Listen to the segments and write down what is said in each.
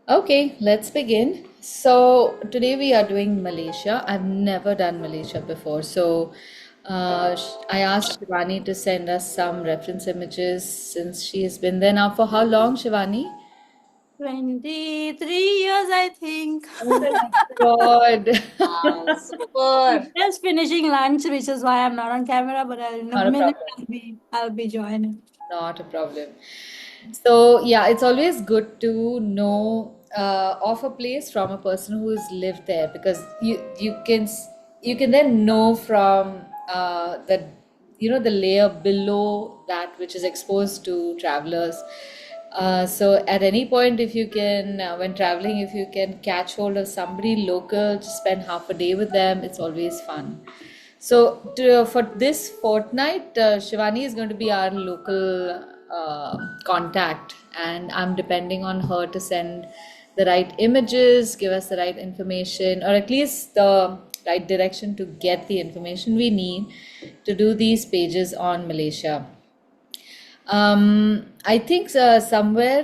Okay, let's begin. So, today we are doing Malaysia. I've never done Malaysia before. I asked Shivani to send us some reference images since she has been there now for how long, Shivani? 23 years, I think. Oh my God. Wow, super. Just finishing lunch, which is why I'm not on camera, but in a Not a minute problem. I'll be joining. Not a problem. So, yeah, it's always good to know of a place from a person who's lived there because you can then know from the the layer below that which is exposed to travelers. So at any point, if you can, when traveling, if you can catch hold of somebody local, just spend half a day with them, it's always fun. For this fortnight, Shivani is going to be our local contact, and I'm depending on her to send the right images, give us the right information, or at least the right direction to get the information we need to do these pages on Malaysia. I think somewhere,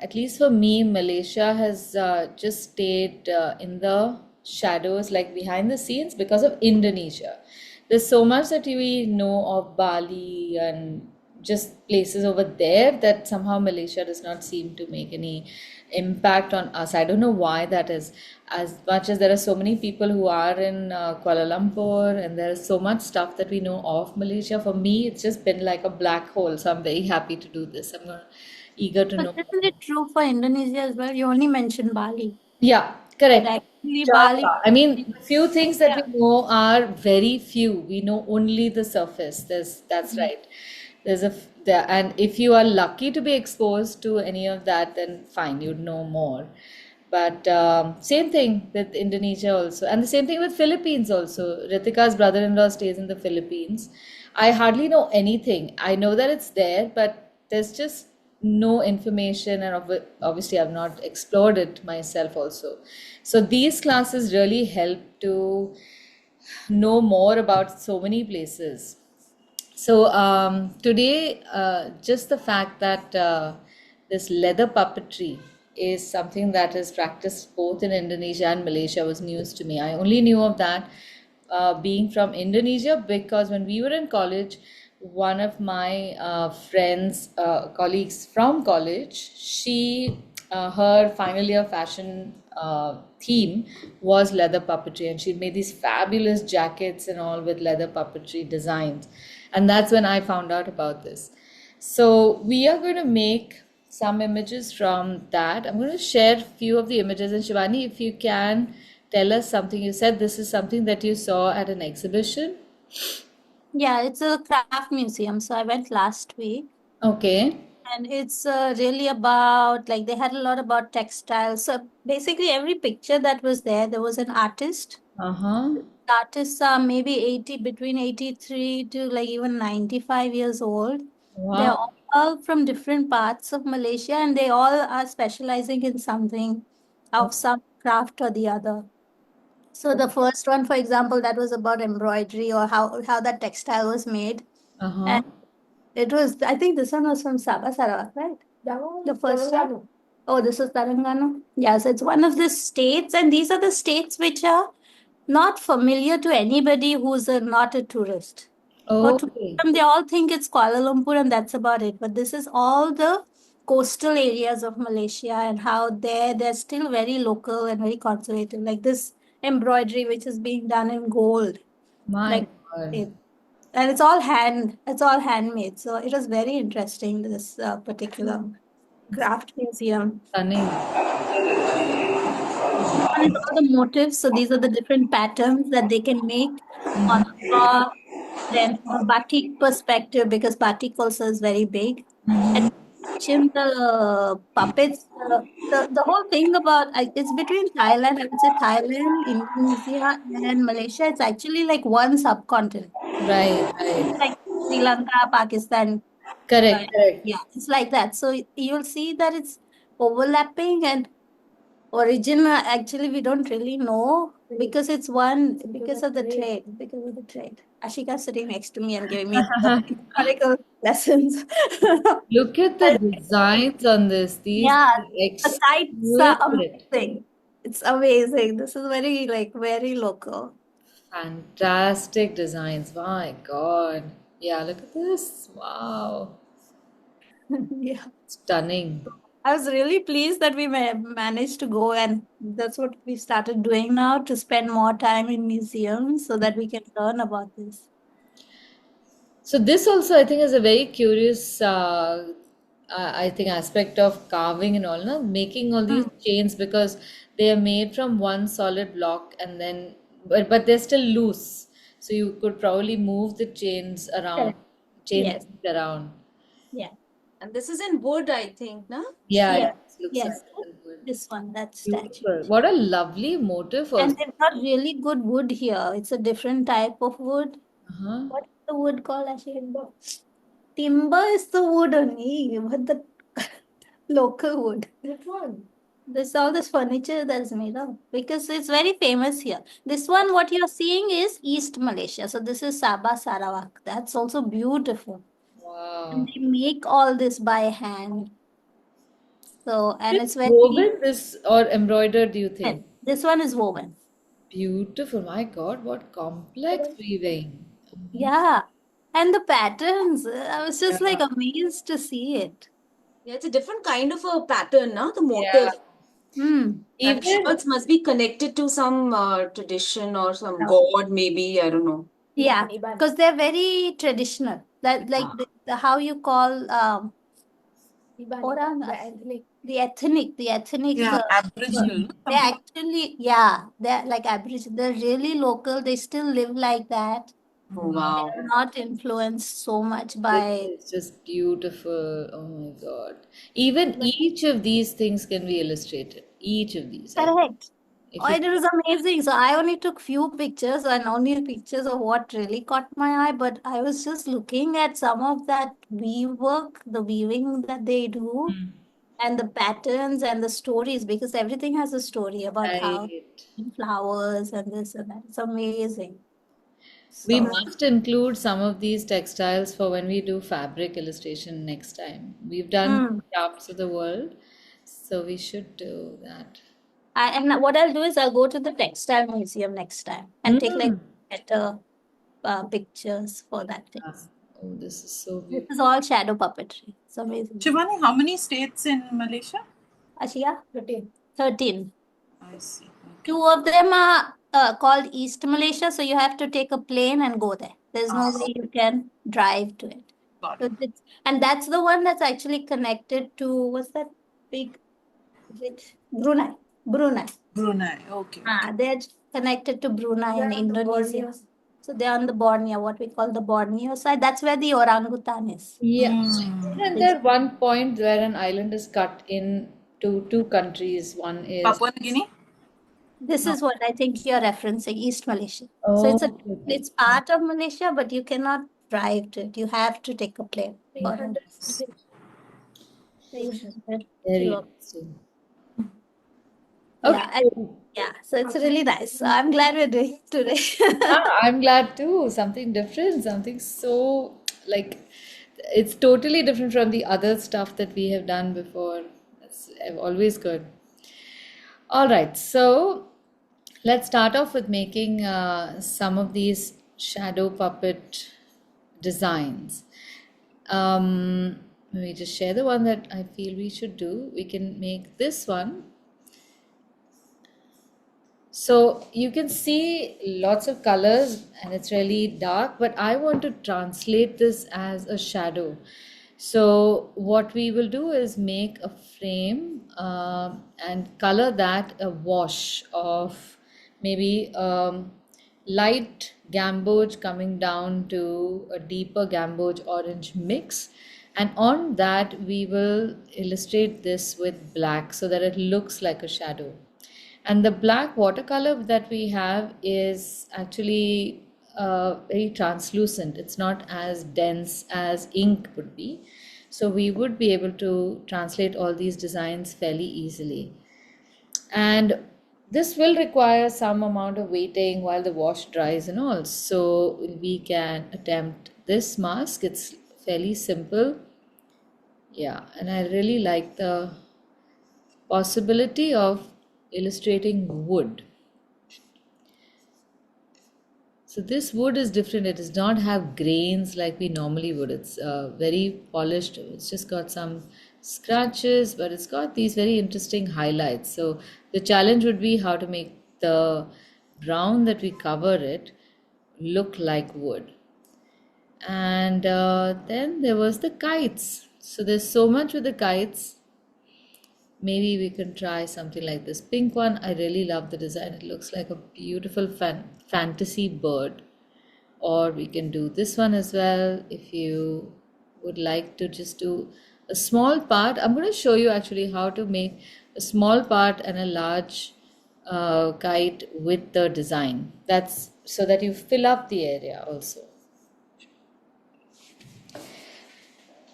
at least for me, Malaysia has just stayed in the shadows, like behind the scenes, because of Indonesia. There's so much that we know of Bali and just places over there that somehow Malaysia does not seem to make any impact on us. I don't know why that is. As much as there are so many people who are in Kuala Lumpur, and there is so much stuff that we know of Malaysia, for me, it's just been like a black hole. So I'm very happy to do this. Eager to But know isn't more. it true for Indonesia as well? You only mentioned Bali. Yeah, But correct. actually, Bali. Java. I mean, few things that we Yeah. know are very few. We know only the surface. That's Mhm. right. And if you are lucky to be exposed to any of that, then fine, you'd know more. But same thing with Indonesia also, and the same thing with Philippines also. Ritika's brother-in-law stays in the Philippines. I hardly know anything. I know that it's there, but there's just no information, and obviously I've not explored it myself also. So these classes really help to know more about so many places. So today, just the fact that this leather puppetry is something that is practiced both in Indonesia and Malaysia was news to me. I only knew of that being from Indonesia because when we were in college, one of my friends, colleagues from college, her final year fashion theme was leather puppetry, and she made these fabulous jackets and all with leather puppetry designs. And that's when I found out about this. So we are going to make some images from that. I'm going to share a few of the images. And Shivani, if you can tell us something, you said this is something that you saw at an exhibition. Yeah, it's a craft museum. So I went last week. Okay. And it's really about, like, they had a lot about textiles. So basically, every picture that was there, there was an artist. Uh-huh. The artists are maybe 80, between 83 to like even 95 years old. They're Wow. all from different parts of Malaysia, and they all are specializing in something of some craft or the other. So the first one, for example, that was about embroidery or how that textile was made. Uh-huh. It was, I think this one was from Sabah, Sarawak, right? The first one. Oh, this is Telangana. Yes, it's one of the states, and these are the states which are not familiar to anybody who's not a tourist. For Okay. tourism, they all think it's Kuala Lumpur and that's about it. But this is all the coastal areas of Malaysia and how they're still very local and very conservative. Like this embroidery, which is being done in gold, My like God. it, and it's all handmade. So it was very interesting. This particular craft museum. Stunning. One is all the motifs. So these are the different patterns that they can make on the cloth. Then from a batik perspective, because batik also is very big. And imagine the puppets, the whole thing about it's between Thailand, I would say Thailand, Indonesia, and Malaysia. It's actually like one subcontinent. Right, right. Like Sri Lanka, Pakistan. Correct, correct. Yeah, it's like that. So you'll see that it's overlapping and origin. Actually, we don't really know because it's one because of the trade. Because of the trade. Ashika sitting next to me and giving me the historical lessons. Look at the But designs on this. These yeah, are the sites are exquisite. amazing. It's amazing. This is very like very local. Fantastic designs. My God. Yeah, look at this. Wow. Yeah. Stunning. I was really pleased that we managed to go, and that's what we started doing now to spend more time in museums so that we can learn about this. So this also, I think, is a very curious, I think, aspect of carving and all, no? Making all these Mm, chains because they are made from one solid block and then, but they're still loose. So you could probably move the chains around, correct. chain Yes. link around. Yeah. And this is in wood, I think, na? Yeah, Yes. it looks like Yes. it would. This one, that statue. Beautiful. What a lovely motif And also. they've got really good wood here. It's a different type of wood. Uh-huh. What's the wood called, Ashika? Timber is the wood only, but the local wood. Which one? This all this furniture that is made of because it's very famous here. This one, what you're seeing is East Malaysia. So this is Sabah Sarawak. That's also beautiful. And Wow. they make all this by hand. So and Is it's very woven this or embroidered, do you think? this one is woven. Beautiful. My God, what complex weaving. Yeah. And the patterns, I was just like Yeah. amazed to see it. Yeah, it's a different kind of a pattern, na? The Yeah. motif. Hmm. I'm sure Even it must be connected to some tradition or some god, maybe. I don't know. Yeah, because they're very traditional. That like the how you call orang the ethnic Yeah, uh, Aboriginal, no? they Something. actually yeah they're like Aboriginal. They're really local. They still live like that. Oh, wow, wow. They're not influenced so much this by is just beautiful. Oh my God. Even each of these things can be illustrated. Each of these, I think. correct. If Oh, you it was amazing. So I only took few pictures and only pictures of what really caught my eye. But I was just looking at some of that weave work, the weaving that they do, and the patterns and the stories, because everything has a story about how right. flowers and this and that. It's amazing. We So, must include some of these textiles for when we do fabric illustration next time. We've done mm. charts of the world, so we should do that. And what I'll do is I'll go to the textile museum next time and take like Mm. better pictures for that thing. Oh, this is so This beautiful. is all shadow puppetry. It's amazing. Shivani, how many states in Malaysia? Ashia? 13. 13. I see. Okay. Two of them are called East Malaysia, so you have to take a plane and go there. There's no way you can drive to it. Got So it. and that's the one that's actually connected to what's that big is it Brunei? Brunei. Brunei. Okay, okay. They're connected to Brunei and Indonesia. So they're on the Borneo, what we call the Borneo side. That's where the orangutan is. Yeah. Hmm. Isn't there one point where an island is cut in to two countries? One is Papua New Guinea? This No. is what I think you're referencing, East Malaysia. So oh, it's okay. part of Malaysia, but you cannot drive to it. You have to take a plane. For it. 300. 300 Very kilo. interesting. Yeah, and, Okay. yeah. So it's really nice. So I'm glad we're doing it today. I'm glad too. Something different, something so like it's totally different from the other stuff that we have done before. It's always good. All right, so let's start off with making some of these shadow puppet designs. Let me just share the one that I feel we should do. We can make this one. So you can see lots of colors and it's really dark, but I want to translate this as a shadow. So what we will do is make a frame and color that a wash of maybe light gamboge coming down to a deeper gamboge orange mix. And on that, we will illustrate this with black so that it looks like a shadow. And the black watercolor that we have is actually very translucent. It's not as dense as ink would be. So we would be able to translate all these designs fairly easily. And This will require some amount of waiting while the wash dries and all. So we can attempt this mask. It's fairly simple. Yeah, and I really like the possibility of illustrating wood. So this wood is different. It does not have grains like we normally would. It's very polished. It's just got some scratches, but it's got these very interesting highlights. So the challenge would be how to make the brown that we cover it look like wood. And then there was the kites. So there's so much with the kites. Maybe we can try something like this pink one. I really love the design. It looks like a beautiful fantasy bird. Or we can do this one as well if you would like to just do a small part. I'm going to show you actually how to make a small part and a large kite with the design. That's so that you fill up the area also.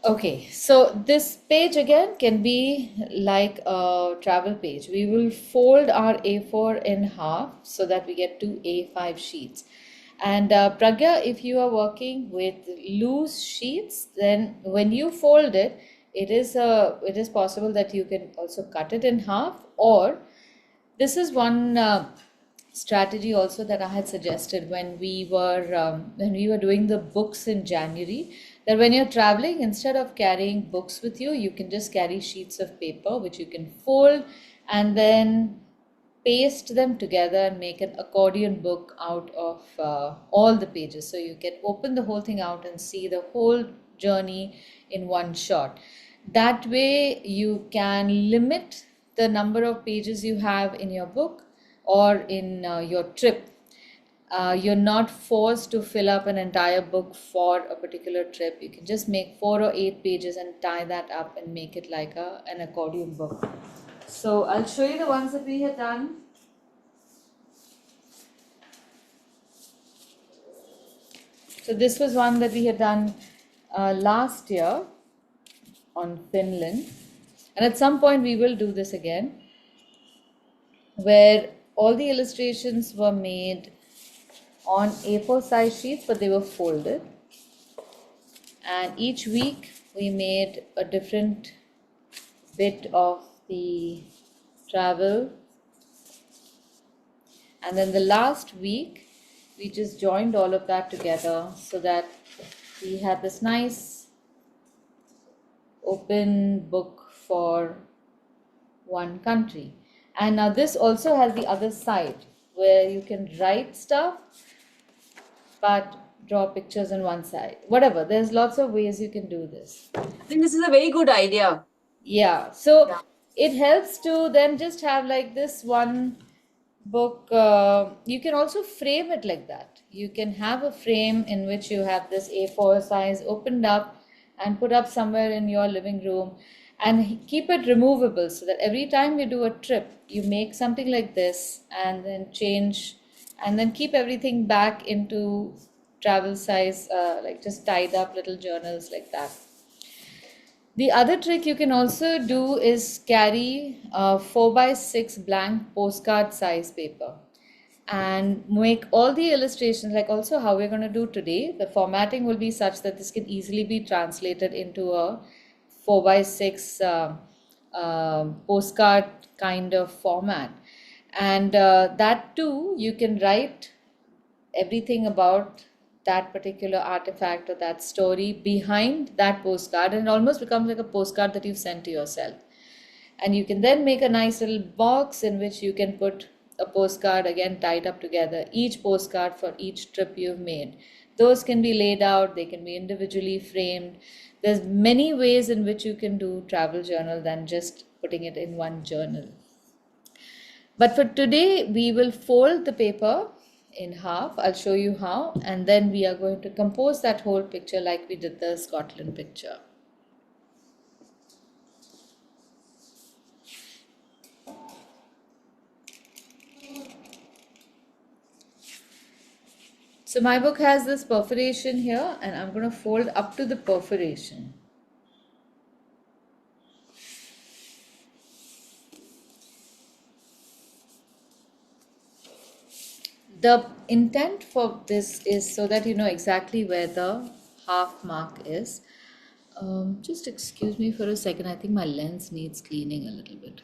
Okay, so this page again can be like a travel page. We will fold our A4 in half so that we get two A5 sheets. And Pragya, if you are working with loose sheets, then when you fold it, it is possible that you can also cut it in half, or this is one strategy also that I had suggested when we were doing the books in January. That when you're traveling, instead of carrying books with you, you can just carry sheets of paper which you can fold and then paste them together and make an accordion book out of all the pages. So you can open the whole thing out and see the whole journey in one shot. That way, you can limit the number of pages you have in your book or in your trip. You're not forced to fill up an entire book for a particular trip. You can just make 4 or 8 pages and tie that up and make it like an accordion book. So I'll show you the ones that we had done. So this was one that we had done last year on Finland. And at some point we will do this again, where all the illustrations were made on A4 size sheets, but they were folded. And each week we made a different bit of the travel. And then the last week we just joined all of that together so that we had this nice open book for one country. And now this also has the other side where you can write stuff but draw pictures on one side. Whatever, there's lots of ways you can do this. I think this is a very good idea. Yeah, so Yeah. it helps to then just have like this one book. You can also frame it like that. You can have a frame in which you have this A4 size opened up and put up somewhere in your living room and keep it removable so that every time you do a trip, you make something like this and then change and then keep everything back into travel size, like just tied up little journals like that. The other trick you can also do is carry a 4x6 blank postcard size paper and make all the illustrations, like also how we're going to do today. The formatting will be such that this can easily be translated into a 4x6 postcard kind of format. And that too, you can write everything about that particular artifact or that story behind that postcard, and it almost becomes like a postcard that you've sent to yourself. And you can then make a nice little box in which you can put a postcard again tied up together, each postcard for each trip you've made. Those can be laid out, they can be individually framed. There's many ways in which you can do travel journal than just putting it in one journal. But for today, we will fold the paper in half. I'll show you how, and then we are going to compose that whole picture like we did the Scotland picture. So my book has this perforation here, and I'm going to fold up to the perforation. The intent for this is so that you know exactly where the half mark is. Just excuse me for a second. I think my lens needs cleaning a little bit.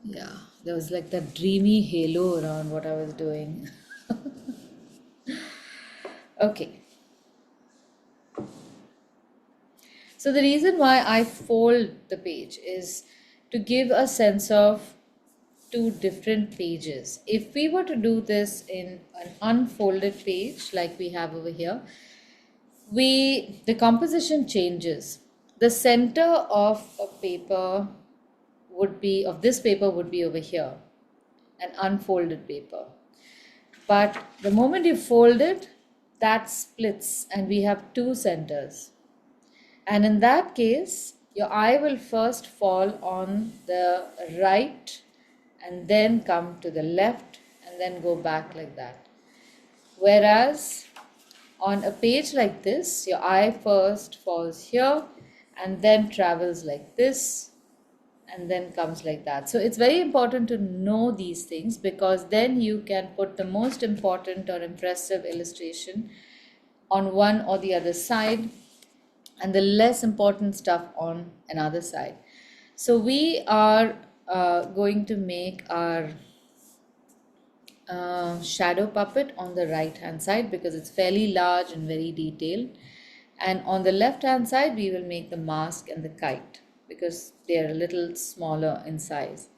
Yeah, there was like that dreamy halo around what I was doing. Okay. So the reason why I fold the page is to give a sense of two different pages. If we were to do this in an unfolded page like we have over here, the composition changes. The center of a paper would be of this paper would be over here, an unfolded paper. But the moment you fold it, that splits and we have two centers. And in that case, your eye will first fall on the right and then come to the left and then go back like that. Whereas on a page like this, your eye first falls here and then travels like this and then comes like that. So it's very important to know these things, because then you can put the most important or impressive illustration on one or the other side and the less important stuff on another side. So we are going to make our shadow puppet on the right hand side because it's fairly large and very detailed. And on the left hand side, we will make the mask and the kite because they are a little smaller in size.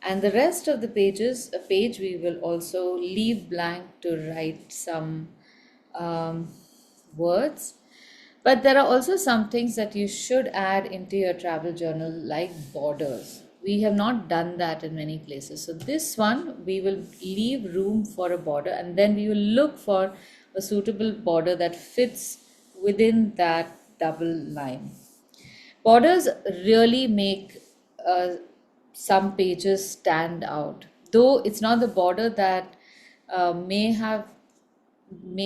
And the rest of the pages, a page we will also leave blank to write some words. But there are also some things that you should add into your travel journal, like borders. We have not done that in many places. So this one, we will leave room for a border and then we will look for a suitable border that fits within that double line. Borders really make some pages stand out. Though it's not the border that may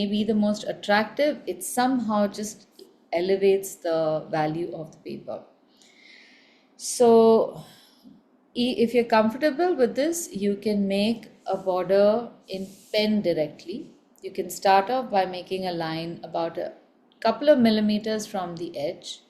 be the most attractive, it somehow just elevates the value of the paper. So if you're comfortable with this, you can make a border in pen directly. You can start off by making a line about a couple of millimeters from the edge.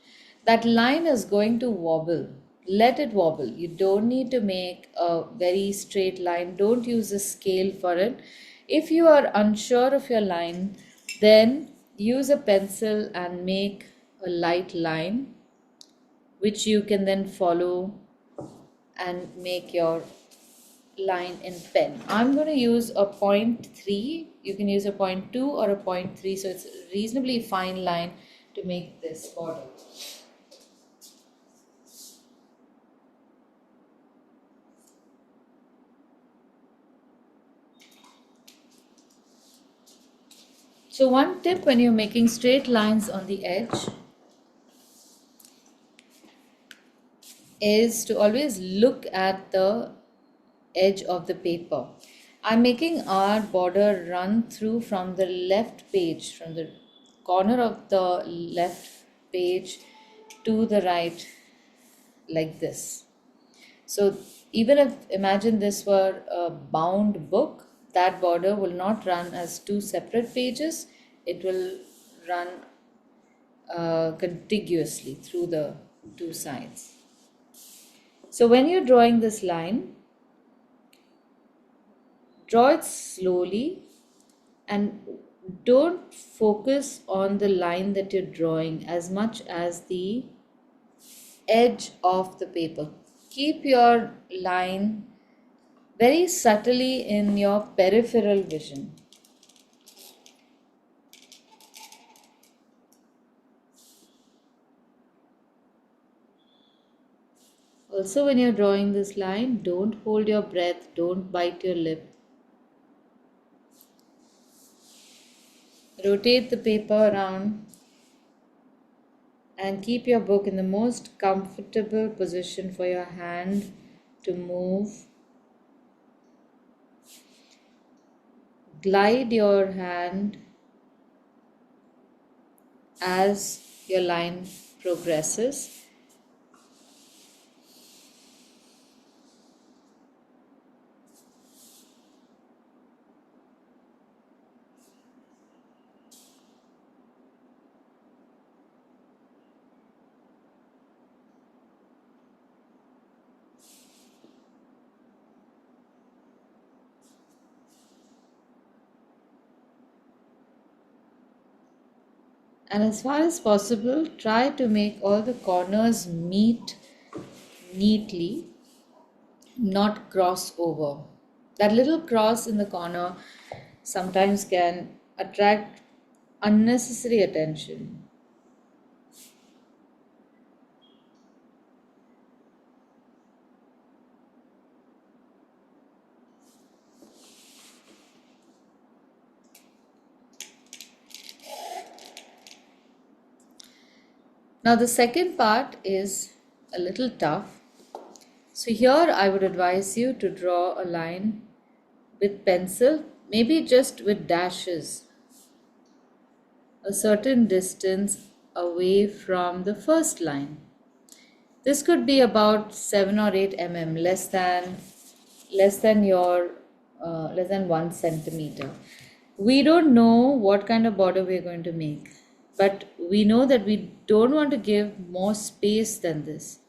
That line is going to wobble. Let it wobble. You don't need to make a very straight line. Don't use a scale for it. If you are unsure of your line, then use a pencil and make a light line, which you can then follow and make your line in pen. I'm going to use a 0.3. You can use a 0.2 or a 0.3. So it's a reasonably fine line to make this border. So one tip when you're making straight lines on the edge is to always look at the edge of the paper. I'm making our border run through from the left page, from the corner of the left page to the right, like this. So even if, imagine this were a bound book, that border will not run as two separate pages. It will run contiguously through the two sides. So when you're drawing this line, draw it slowly and don't focus on the line that you're drawing as much as the edge of the paper. Keep your line very subtly in your peripheral vision. Also, when you're drawing this line, don't hold your breath, don't bite your lip. Rotate the paper around and keep your book in the most comfortable position for your hand to move. glide your hand as your line progresses. And as far as possible, try to make all the corners meet neatly, not cross over. That little cross in the corner sometimes can attract unnecessary attention. Now, the second part is a little tough. So, here I would advise you to draw a line with pencil, maybe just with dashes, a certain distance away from the first line. This could be about 7 or 8 mm, less than 1 centimeter. We don't know what kind of border we're going to make, but we know that we don't want to give more space than this.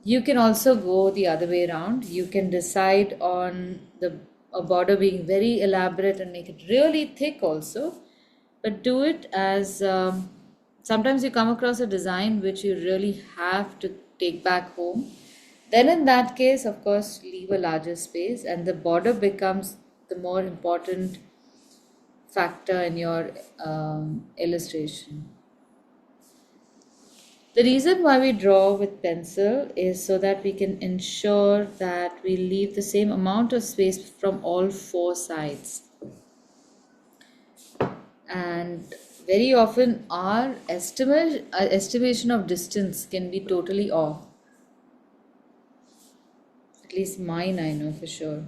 You can also go the other way around. You can decide on the a border being very elaborate and make it really thick also, but do it as sometimes you come across a design which you really have to take back home. Then, in that case, of course, leave a larger space, and the border becomes the more important factor in your illustration. The reason why we draw with pencil is so that we can ensure that we leave the same amount of space from all four sides. And very often our estimation of distance can be totally off. At least mine, I know for sure.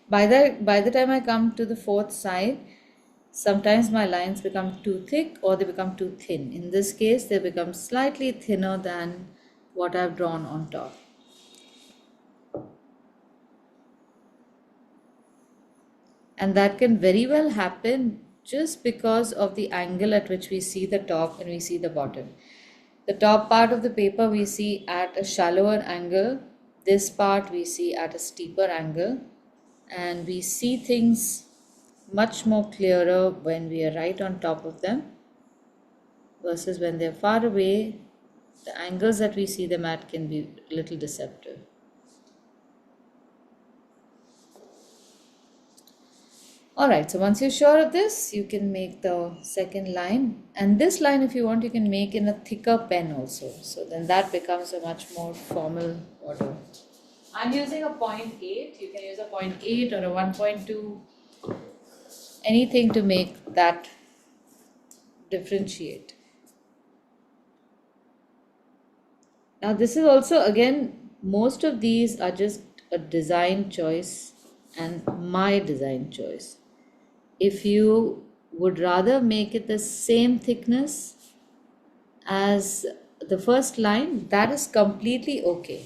By the time I come to the fourth side, sometimes my lines become too thick or they become too thin. In this case, they become slightly thinner than what I've drawn on top. And that can very well happen just because of the angle at which we see the top and we see the bottom. The top part of the paper we see at a shallower angle, this part we see at a steeper angle, and we see things much more clearer when we are right on top of them versus when they're far away. The angles that we see them at can be a little deceptive. Alright, so once you're sure of this, you can make the second line. And this line, if you want, you can make in a thicker pen also. So then that becomes a much more formal order. I'm using a 0.8. You can use a 0.8 or a 1.2. Anything to make that differentiate. Now, this is also, again, most of these are just a design choice and my design choice. If you would rather make it the same thickness as the first line, that is completely okay.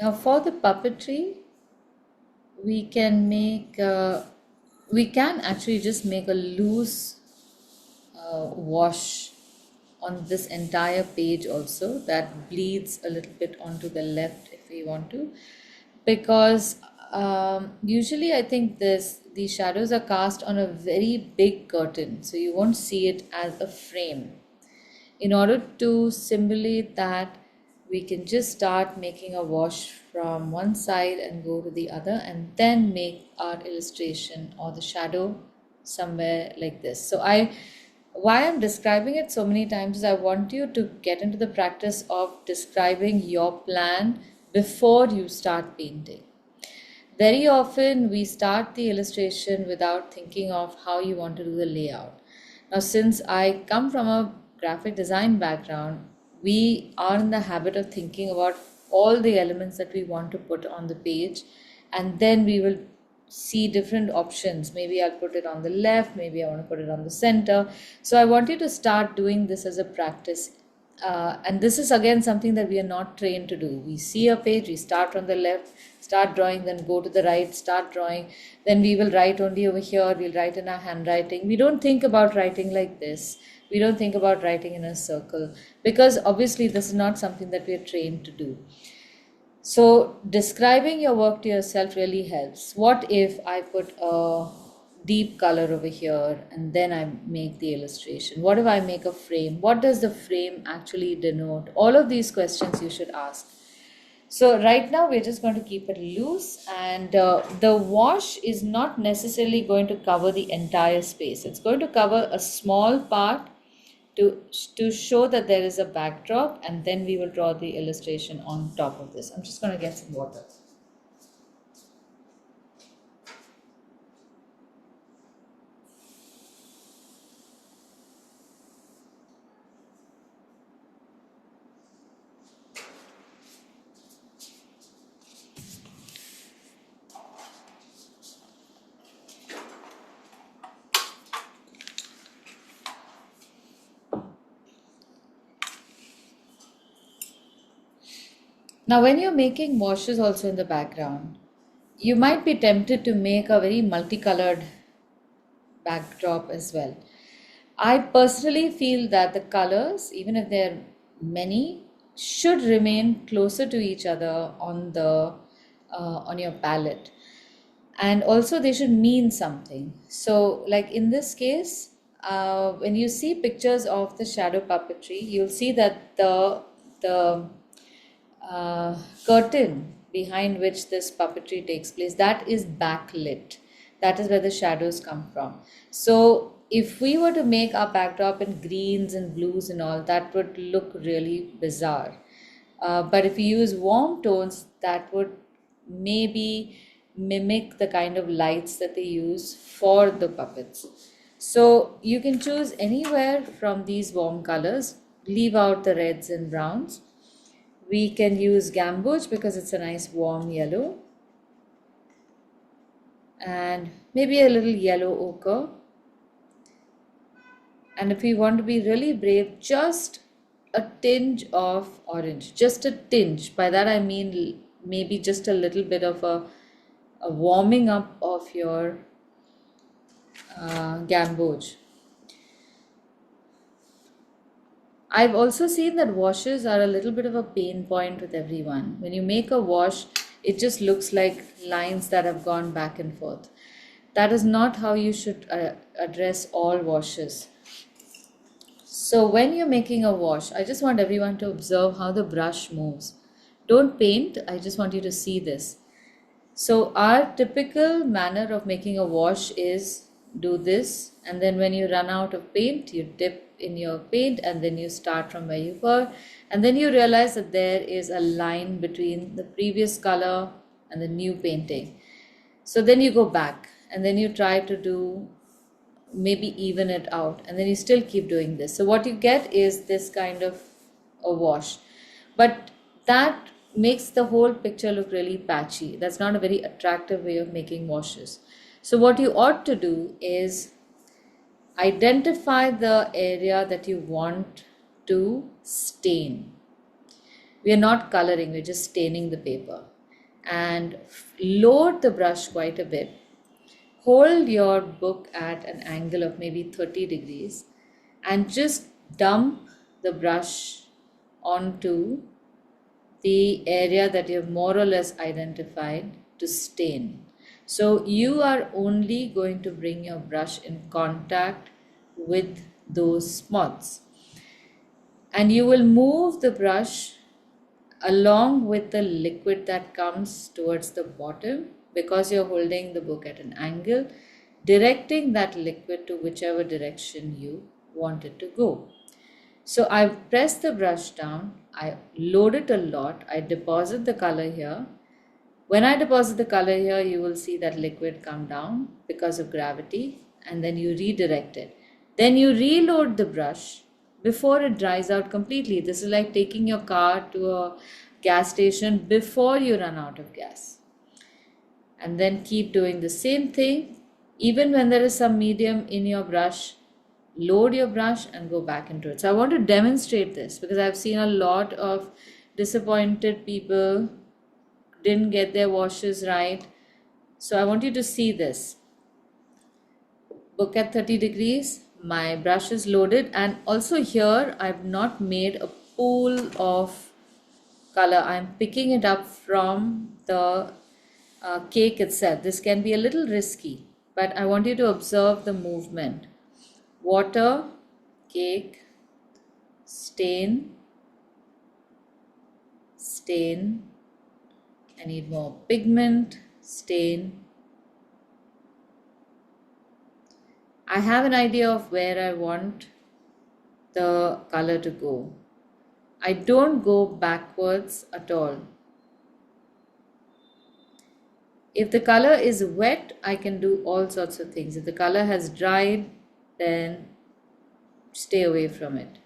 Now for the puppetry, we can make, we can actually just make a loose wash on this entire page also that bleeds a little bit onto the left if we want to, because usually I think these shadows are cast on a very big curtain, so you won't see it as a frame. In order to simulate that, we can just start making a wash from one side and go to the other, and then make our illustration or the shadow somewhere like this. So why I'm describing it so many times is I want you to get into the practice of describing your plan before you start painting. Very often we start the illustration without thinking of how you want to do the layout. Now, since I come from a graphic design background, we are in the habit of thinking about all the elements that we want to put on the page, and then we will see different options. Maybe I'll put it on the left, maybe I want to put it on the center. So I want you to start doing this as a practice. And this is again something that we are not trained to do. We see a page, we start from the left, start drawing, then go to the right, start drawing. Then we will write only over here, we'll write in our handwriting. We don't think about writing like this. We don't think about writing in a circle, because obviously this is not something that we are trained to do. So describing your work to yourself really helps. What if I put a deep color over here and then I make the illustration? What if I make a frame? What does the frame actually denote? All of these questions you should ask. So right now we're just going to keep it loose, and the wash is not necessarily going to cover the entire space. It's going to cover a small part to show that there is a backdrop, and then we will draw the illustration on top of this. I'm just going to get some water. Now, when you're making washes also in the background, you might be tempted to make a very multicolored backdrop as well. I personally feel that the colors, even if they're many, should remain closer to each other on your palette, and also they should mean something. So, like in this case, when you see pictures of the shadow puppetry, you'll see that the curtain behind which this puppetry takes place, that is backlit. That is where the shadows come from. So if we were to make our backdrop in greens and blues and all, that would look really bizarre. But if we use warm tones, that would maybe mimic the kind of lights that they use for the puppets. So you can choose anywhere from these warm colors, leave out the reds and browns. We can use gamboge because it's a nice warm yellow, and maybe a little yellow ochre. And if we want to be really brave, just a tinge of orange, just a tinge. By that I mean maybe just a little bit of a warming up of your gamboge. I've also seen that washes are a little bit of a pain point with everyone. When you make a wash, it just looks like lines that have gone back and forth. That is not how you should address all washes. So when you're making a wash, I just want everyone to observe how the brush moves. Don't paint, I just want you to see this. So our typical manner of making a wash is do this, and then when you run out of paint, you dip in your paint, and then you start from where you were, and then you realize that there is a line between the previous color and the new painting. So then you go back, and then you try to do maybe even it out, and then you still keep doing this. So what you get is this kind of a wash, but that makes the whole picture look really patchy. That's not a very attractive way of making washes. So what you ought to do is identify the area that you want to stain. We are not coloring, we're just staining the paper. and load the brush quite a bit. Hold your book at an angle of maybe 30 degrees and just dump the brush onto the area that you have more or less identified to stain. So you are only going to bring your brush in contact with those spots, and you will move the brush along with the liquid that comes towards the bottom, because you're holding the book at an angle, directing that liquid to whichever direction you want it to go. So I press the brush down, I load it a lot, I deposit the color here. When I deposit the color here, you will see that liquid come down because of gravity, and then you redirect it. Then you reload the brush before it dries out completely. This is like taking your car to a gas station before you run out of gas. And then keep doing the same thing. Even when there is some medium in your brush, load your brush and go back into it. So I want to demonstrate this because I've seen a lot of disappointed people didn't get their washes right. So I want you to see this. Book at 30 degrees, my brush is loaded, and also here I've not made a pool of color. I'm picking it up from the cake itself. This can be a little risky, but I want you to observe the movement. Water, cake, stain, stain. I need more pigment, stain. I have an idea of where I want the color to go. I don't go backwards at all. If the color is wet, I can do all sorts of things. If the color has dried, then stay away from it.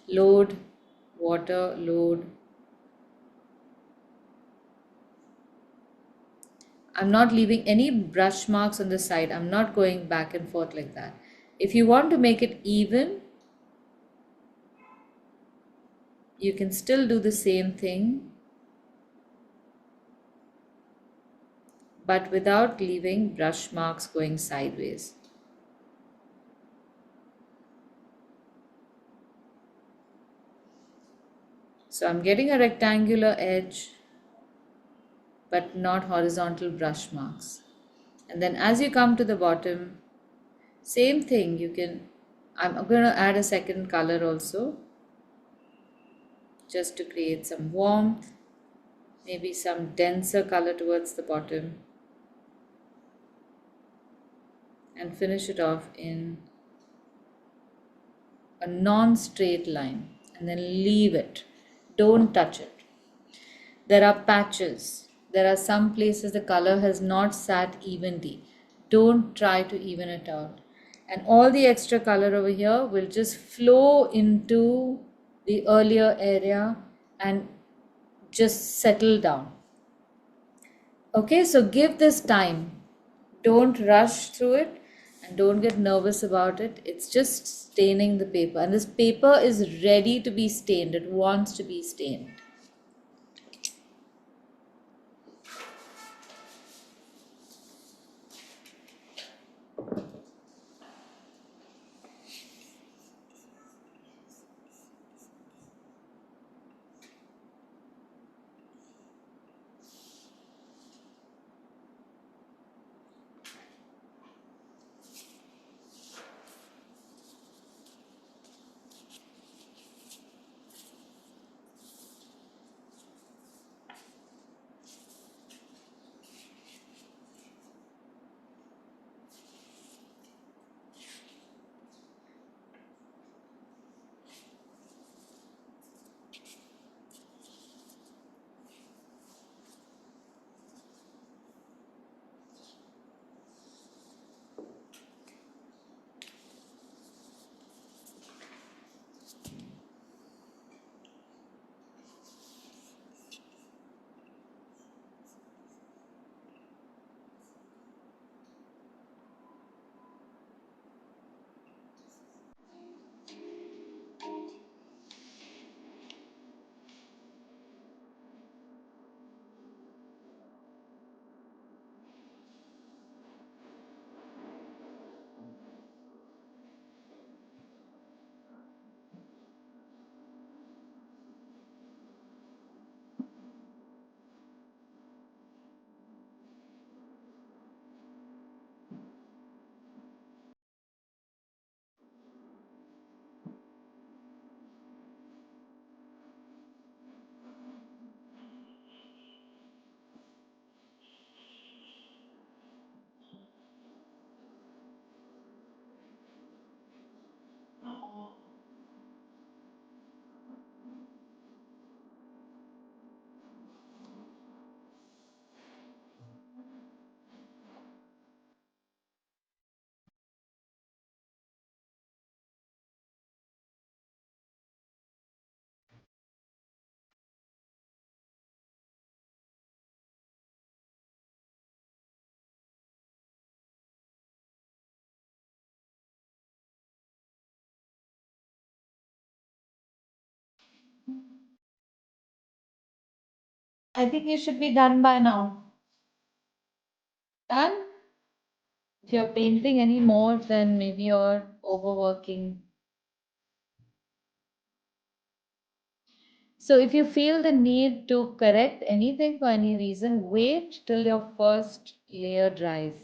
Load, water, load. I'm not leaving any brush marks on the side. I'm not going back and forth like that. If you want to make it even, you can still do the same thing, but without leaving brush marks going sideways. So I'm getting a rectangular edge, but not horizontal brush marks. And then as you come to the bottom, same thing, I'm going to add a second color also, just to create some warmth, maybe some denser color towards the bottom, and finish it off in a non-straight line, and then leave it. Don't touch it. There are patches. There are some places the color has not sat evenly. Don't try to even it out. And all the extra color over here will just flow into the earlier area and just settle down. Okay, so give this time. Don't rush through it and don't get nervous about it. It's just staining the paper. And this paper is ready to be stained. It wants to be stained. I think you should be done by now. Done? If you're painting any more, then maybe you're overworking. So if you feel the need to correct anything for any reason, wait till your first layer dries.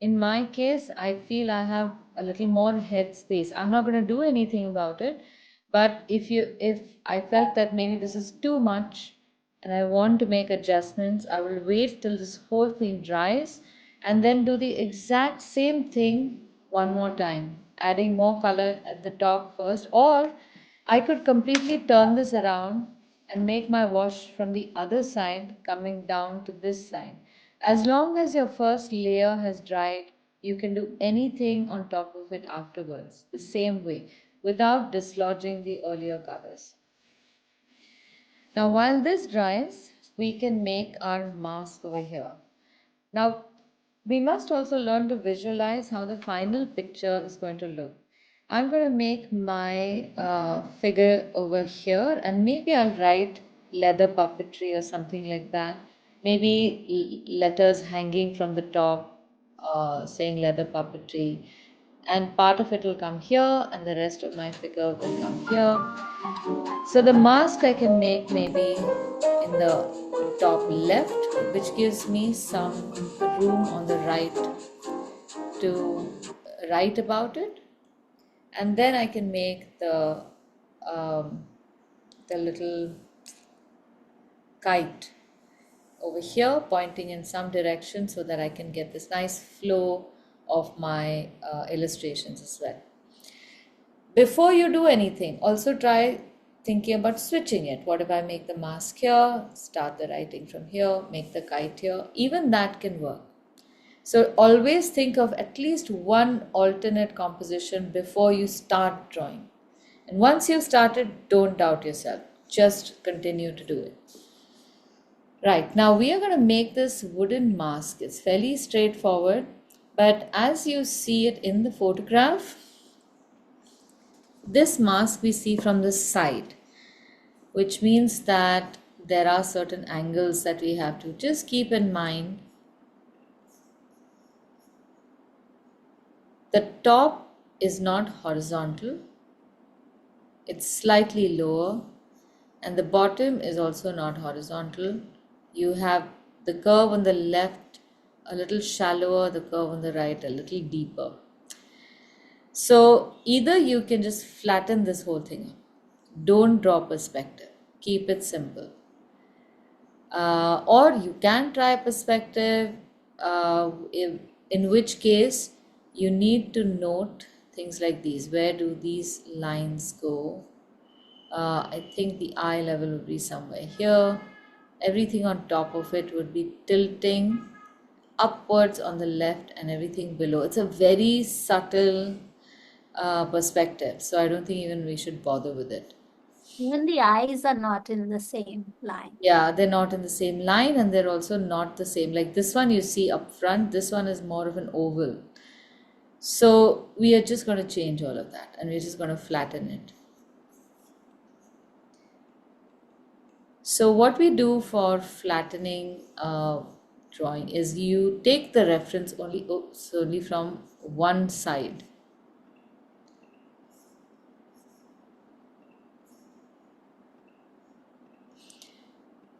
In my case, I feel I have a little more head space. I'm not going to do anything about it, but if I felt that maybe this is too much and I want to make adjustments, I will wait till this whole thing dries and then do the exact same thing one more time, adding more color at the top first, or I could completely turn this around and make my wash from the other side coming down to this side. As long as your first layer has dried, you can do anything on top of it afterwards, the same way, without dislodging the earlier colors. Now, while this dries, we can make our mask over here. Now, we must also learn to visualize how the final picture is going to look. I'm going to make my figure over here, and maybe I'll write leather puppetry or something like that. Maybe letters hanging from the top saying leather puppetry, and part of it will come here, and the rest of my figure will come here. So the mask I can make maybe in the top left, which gives me some room on the right to write about it, and then I can make um, the little kite over here pointing in some direction so that I can get this nice flow of my illustrations as well. Before you do anything, also try thinking about switching it. What if I make the mask here, start the writing from here, make the kite here? Even that can work. So always think of at least one alternate composition before you start drawing. And once you've started, don't doubt yourself. Just continue to do it. Right, now we are going to make this wooden mask. It's fairly straightforward, but as you see it in the photograph, this mask we see from the side, which means that there are certain angles that we have to just keep in mind. The top is not horizontal, it's slightly lower, and the bottom is also not horizontal. You have the curve on the left a little shallower, the curve on the right a little deeper. So either you can just flatten this whole thing up. Don't draw perspective. Keep it simple. Or you can try perspective, in which case you need to note things like these. Where do these lines go? I think the eye level would be somewhere here. Everything on top of it would be tilting upwards on the left and everything below. It's a very subtle perspective, so I don't think even we should bother with it. Even the eyes are not in the same line. Yeah, they're not in the same line and they're also not the same. Like this one you see up front, this one is more of an oval. So we are just going to change all of that and we're just going to flatten it. So what we do for flattening drawing is you take the reference only from one side.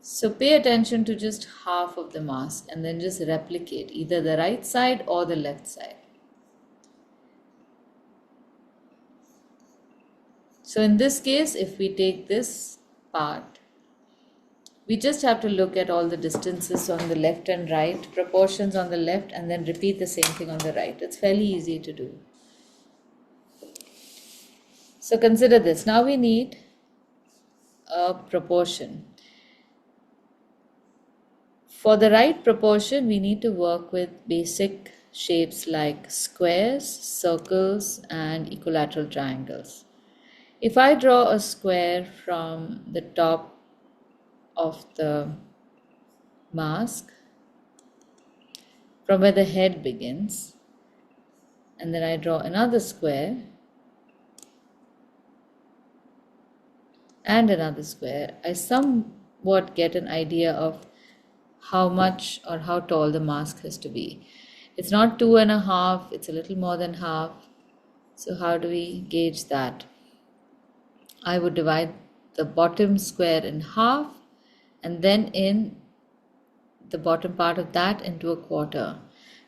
So pay attention to just half of the mask and then just replicate either the right side or the left side. So in this case, if we take this part, we just have to look at all the distances on the left and right, proportions on the left, and then repeat the same thing on the right. It's fairly easy to do. So consider this. Now we need a proportion. For the right proportion, we need to work with basic shapes like squares, circles, and equilateral triangles. If I draw a square from the top of the mask, from where the head begins, and then I draw another square and another square, I get an idea of how much or how tall the mask has to be. It's not 2.5, it's a little more than half. So how do we gauge that? I would divide the bottom square in half and then in the bottom part of that into a quarter.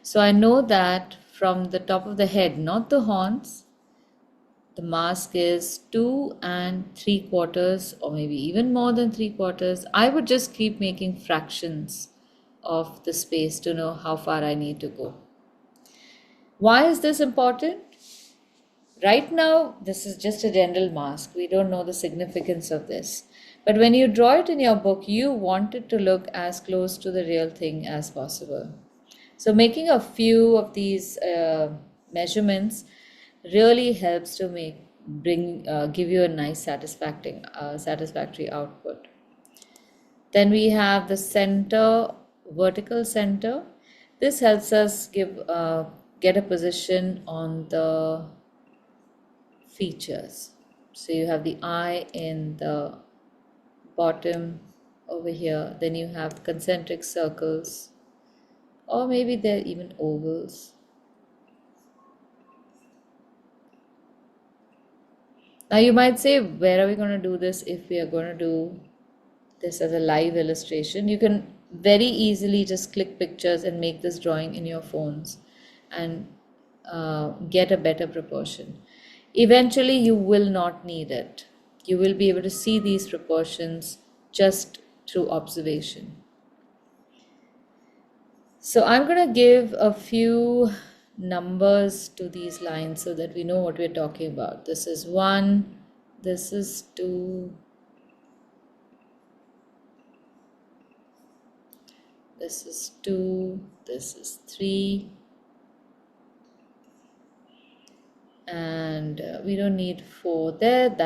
So I know that from the top of the head, not the horns, the mask is 2 3/4 or maybe even more than 3/4. I would just keep making fractions of the space to know how far I need to go. Why is this important? Right now, this is just a general mask. We don't know the significance of this. But when you draw it in your book, you want it to look as close to the real thing as possible. So making a few of these measurements really helps to give you a nice satisfactory output. Then we have the vertical center. This helps us get a position on the features. So you have the eye in the bottom over here. Then you have concentric circles, or maybe they're even ovals. Now you might say, where are we going to do this if we are going to do this as a live illustration? You can very easily just click pictures and make this drawing in your phones and get a better proportion. Eventually, you will not need it. You will be able to see these proportions just through observation. So I'm going to give a few numbers to these lines so that we know what we're talking about. This is 1, this is 2, this is 2, this is 3, and we don't need 4 there.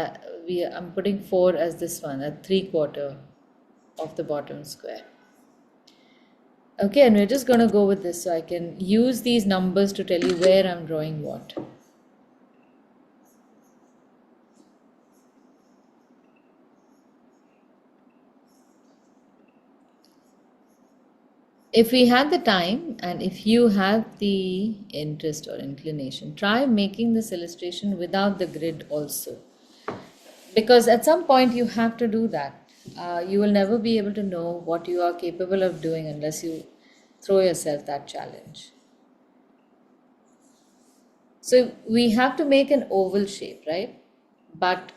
I'm putting 4 as this one, at 3/4 of the bottom square. Okay, and we're just going to go with this so I can use these numbers to tell you where I'm drawing what. If we had the time and if you have the interest or inclination, try making this illustration without the grid also. Because at some point you have to do that. You will never be able to know what you are capable of doing unless you throw yourself that challenge. So we have to make an oval shape, right? But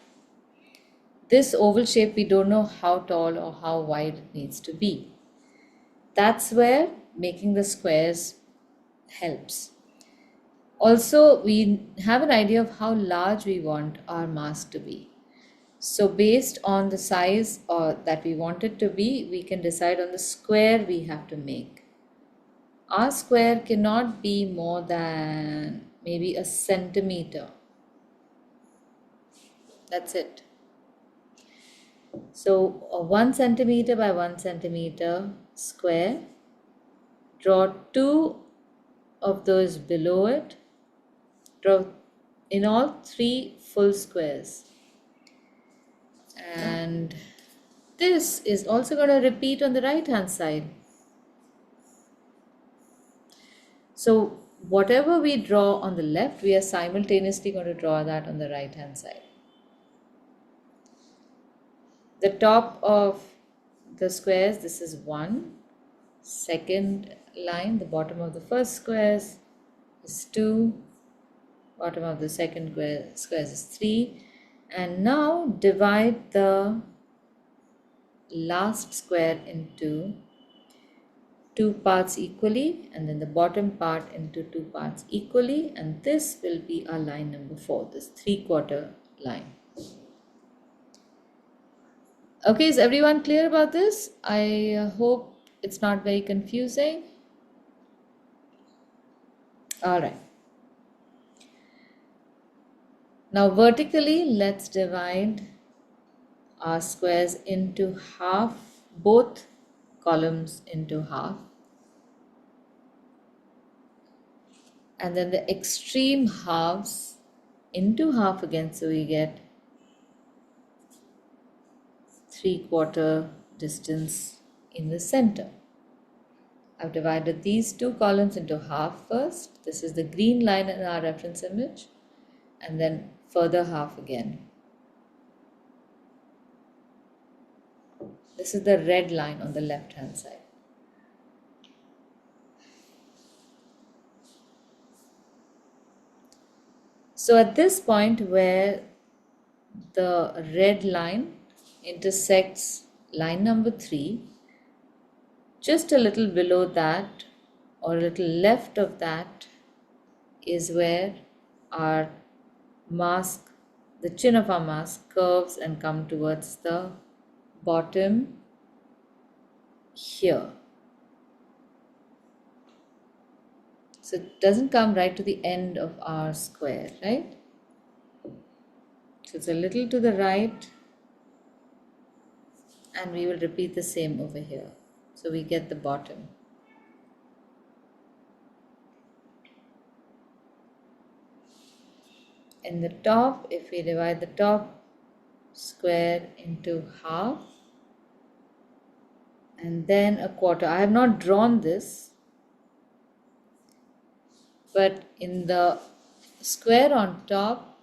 this oval shape, we don't know how tall or how wide it needs to be. That's where making the squares helps. Also, we have an idea of how large we want our mask to be. So based on the size that we want it to be, we can decide on the square we have to make. Our square cannot be more than maybe 1 centimeter. That's it. So a 1 centimeter by 1 centimeter square, draw 2 of those below it, draw in all 3 full squares. And this is also going to repeat on the right hand side. So whatever we draw on the left, we are simultaneously going to draw that on the right hand side. The top of the squares, this is 1. Second line, the bottom of the first squares is 2. Bottom of the second squares is 3. And now divide the last square into 2 parts equally, and then the bottom part into 2 parts equally, and this will be our line number 4, this 3/4 line. Okay, is everyone clear about this? I hope it's not very confusing. All right. Now vertically, let's divide our squares into half, both columns into half. And then the extreme halves into half again, so we get 3/4 distance in the center. I've divided these two columns into half first. This is the green line in our reference image, and then further half again. This is the red line on the left hand side. So at this point where the red line intersects line number 3, just a little below that or a little left of that is where our mask, the chin of our mask curves and come towards the bottom here. So it doesn't come right to the end of our square, right? So it's a little to the right, and we will repeat the same over here. So we get the bottom. In the top, if we divide the top square into half and then a quarter, I have not drawn this, but in the square on top,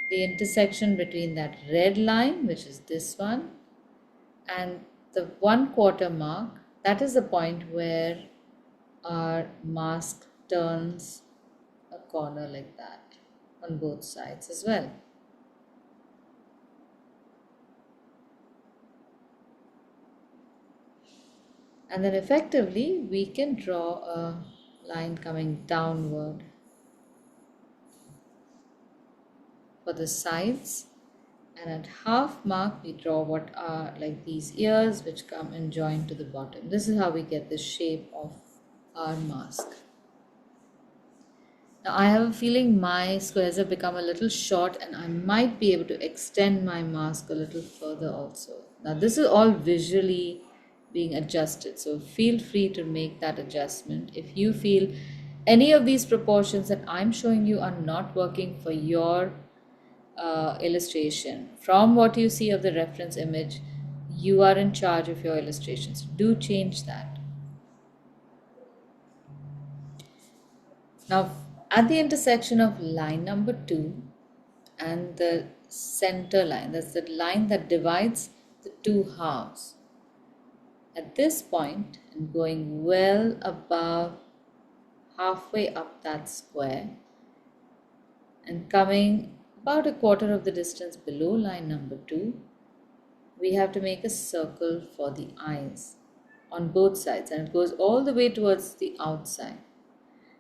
the intersection between that red line, which is this one, and the 1/4 mark, that is the point where our mask turns a corner like that on both sides as well. And then effectively we can draw a line coming downward for the sides, and at half mark we draw what are like these ears which come and join to the bottom. This is how we get the shape of our mask. Now I have a feeling my squares have become a little short and I might be able to extend my mask a little further also. Now this is all visually being adjusted, so feel free to make that adjustment. If you feel any of these proportions that I'm showing you are not working for your illustration, from what you see of the reference image, you are in charge of your illustrations. Do change that. Now, at the intersection of line number 2 and the center line, that's the line that divides the two halves, at this point, and going well above halfway up that square and coming about a quarter of the distance below line number 2, we have to make a circle for the eyes on both sides, and it goes all the way towards the outside.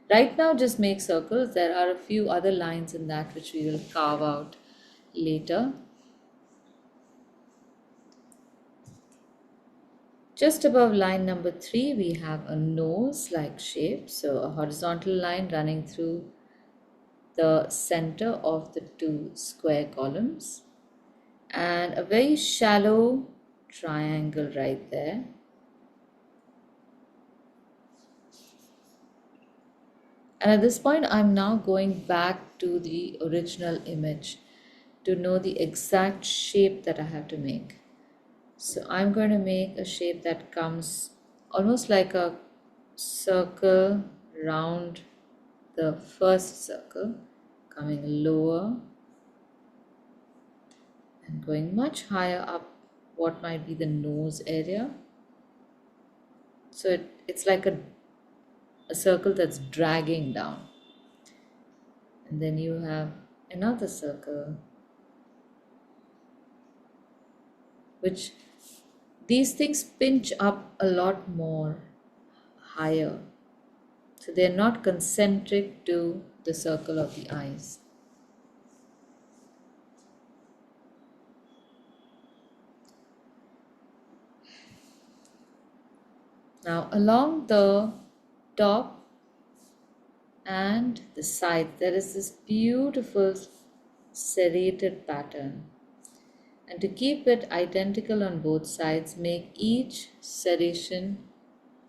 Right now just make circles. There are a few other lines in that which we will carve out later. Just above line number 3 we have a nose-like shape, so a horizontal line running through the center of the two square columns and a very shallow triangle right there. And at this point, I'm now going back to the original image to know the exact shape that I have to make. So I'm going to make a shape that comes almost like a circle round the first circle, coming lower and going much higher up what might be the nose area. So it's like a circle that's dragging down. And then you have another circle, which these things pinch up a lot more higher. So they're not concentric to the circle of the eyes. Now along the top and the side there is this beautiful serrated pattern, and to keep it identical on both sides, make each serration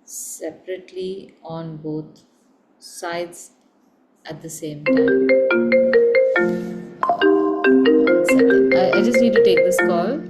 separately on both sides at the same time. 1 second, I just need to take this call.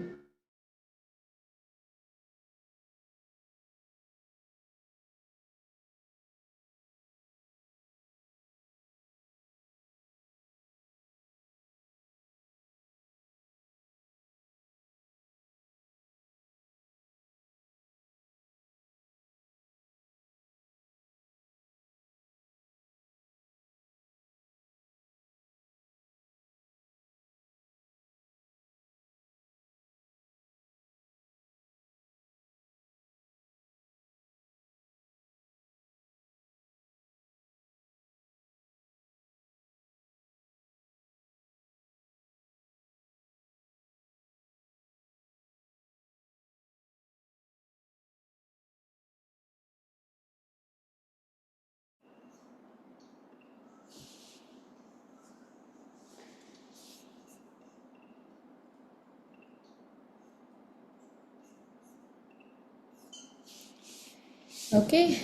Okay,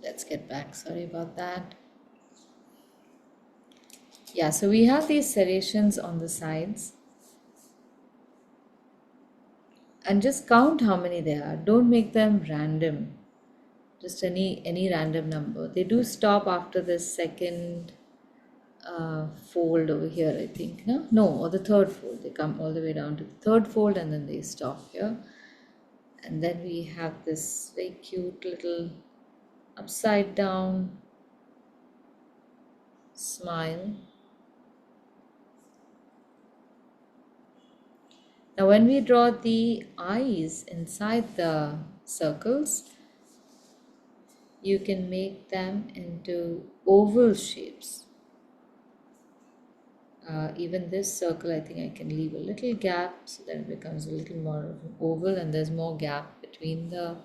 let's get back. Sorry about that. Yeah, so we have these serrations on the sides, and just count how many there are. Don't make them random, just any random number. They do stop after the second fold over here, I think. No, or the third fold. They come all the way down to the third fold and then they stop here. And then we have this very cute little upside down smile. Now, when we draw the eyes inside the circles, you can make them into oval shapes. Even this circle, I think I can leave a little gap so that it becomes a little more of an oval and there's more gap between the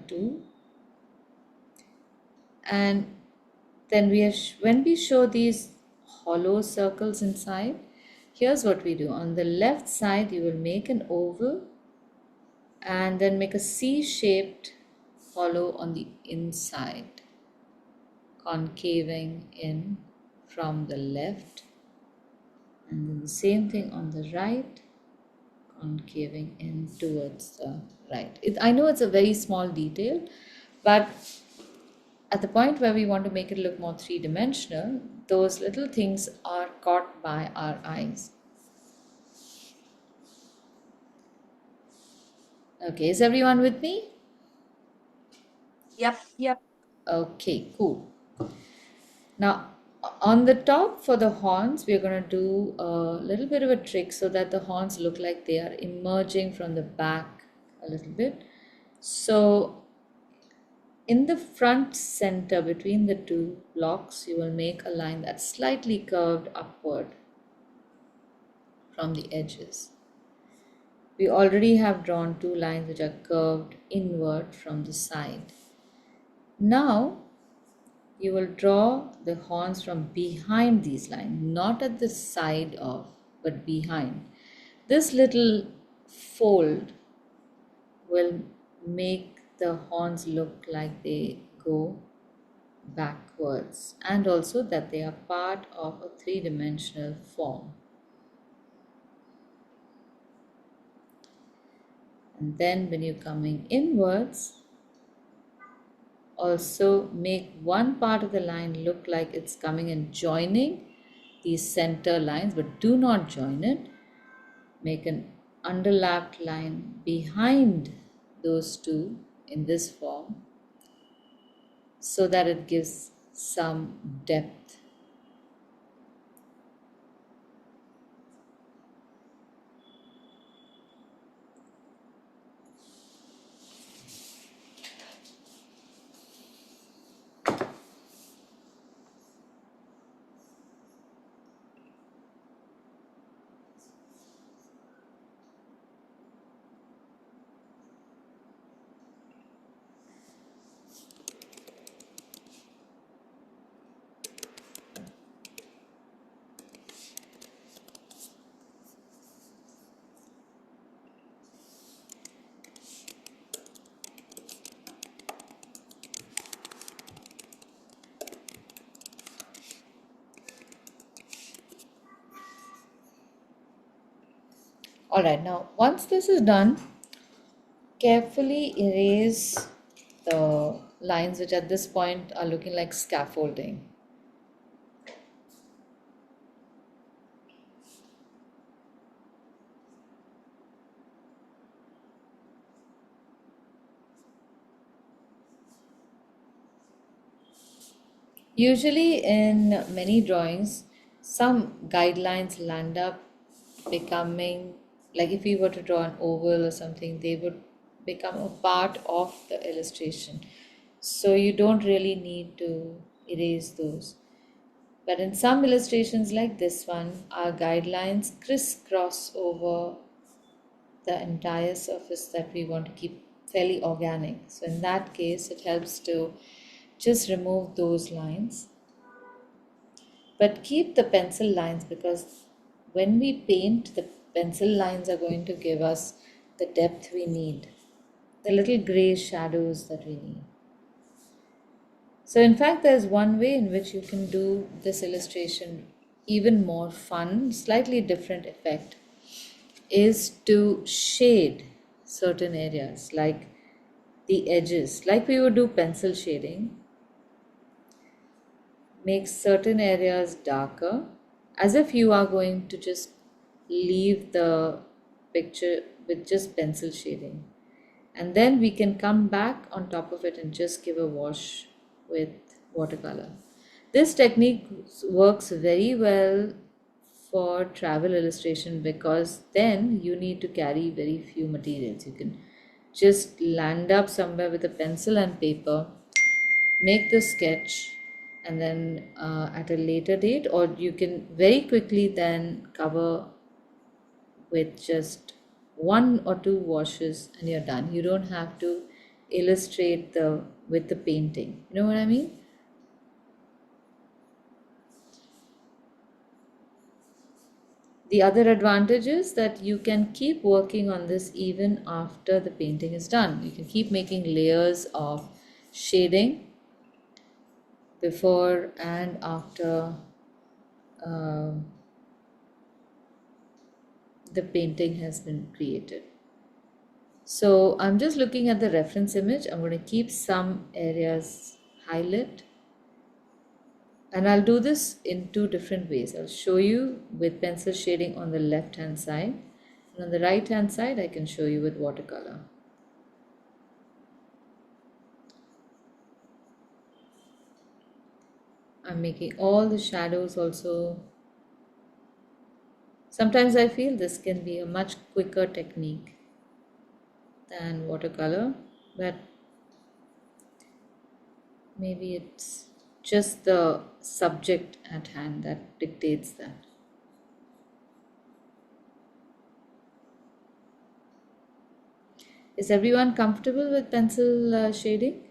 two. And then when we show these hollow circles inside, here's what we do. On the left side, you will make an oval and then make a C-shaped hollow on the inside, concaving in from the left, and then the same thing on the right, concaving in towards the right. I know it's a very small detail, but at the point where we want to make it look more three-dimensional, those little things are caught by our eyes. Okay, is everyone with me? Yep. Yep. Okay, cool. Now, on the top for the horns, we're going to do a little bit of a trick so that the horns look like they are emerging from the back a little bit. So, in the front center between the two blocks, you will make a line that's slightly curved upward from the edges. We already have drawn two lines which are curved inward from the side. Now, you will draw the horns from behind these lines, not at the side of, but behind. This little fold will make the horns look like they go backwards and also that they are part of a three-dimensional form. And then when you're coming inwards, also make one part of the line look like it's coming and joining these center lines, but do not join it. Make an underlapped line behind those two in this form so that it gives some depth. Alright, now once this is done, carefully erase the lines which at this point are looking like scaffolding. Usually in many drawings, some guidelines land up becoming, like if we were to draw an oval or something, they would become a part of the illustration. So you don't really need to erase those. But in some illustrations like this one, our guidelines crisscross over the entire surface that we want to keep fairly organic. So in that case, it helps to just remove those lines. But keep the pencil lines because when we paint, the pencil lines are going to give us the depth we need. the little gray shadows that we need. So, in fact, there's one way in which you can do this illustration even more fun, slightly different effect, is to shade certain areas like the edges, like we would do pencil shading, make certain areas darker as if you are going to just leave the picture with just pencil shading. And then we can come back on top of it and just give a wash with watercolor. This technique works very well for travel illustration because then you need to carry very few materials. You can just land up somewhere with a pencil and paper, make the sketch, and then at a later date, or you can very quickly then cover with just one or two washes and you're done. You don't have to illustrate the with the painting. You know what I mean? The other advantage is that you can keep working on this even after the painting is done. You can keep making layers of shading before and after the painting has been created. So I'm just looking at the reference image. I'm going to keep some areas highlight, and I'll do this in two different ways. I'll show you with pencil shading on the left hand side, and on the right hand side I can show you with watercolor. I'm making all the shadows also. Sometimes I feel this can be a much quicker technique than watercolor, but maybe it's just the subject at hand that dictates that. Is everyone comfortable with pencil shading?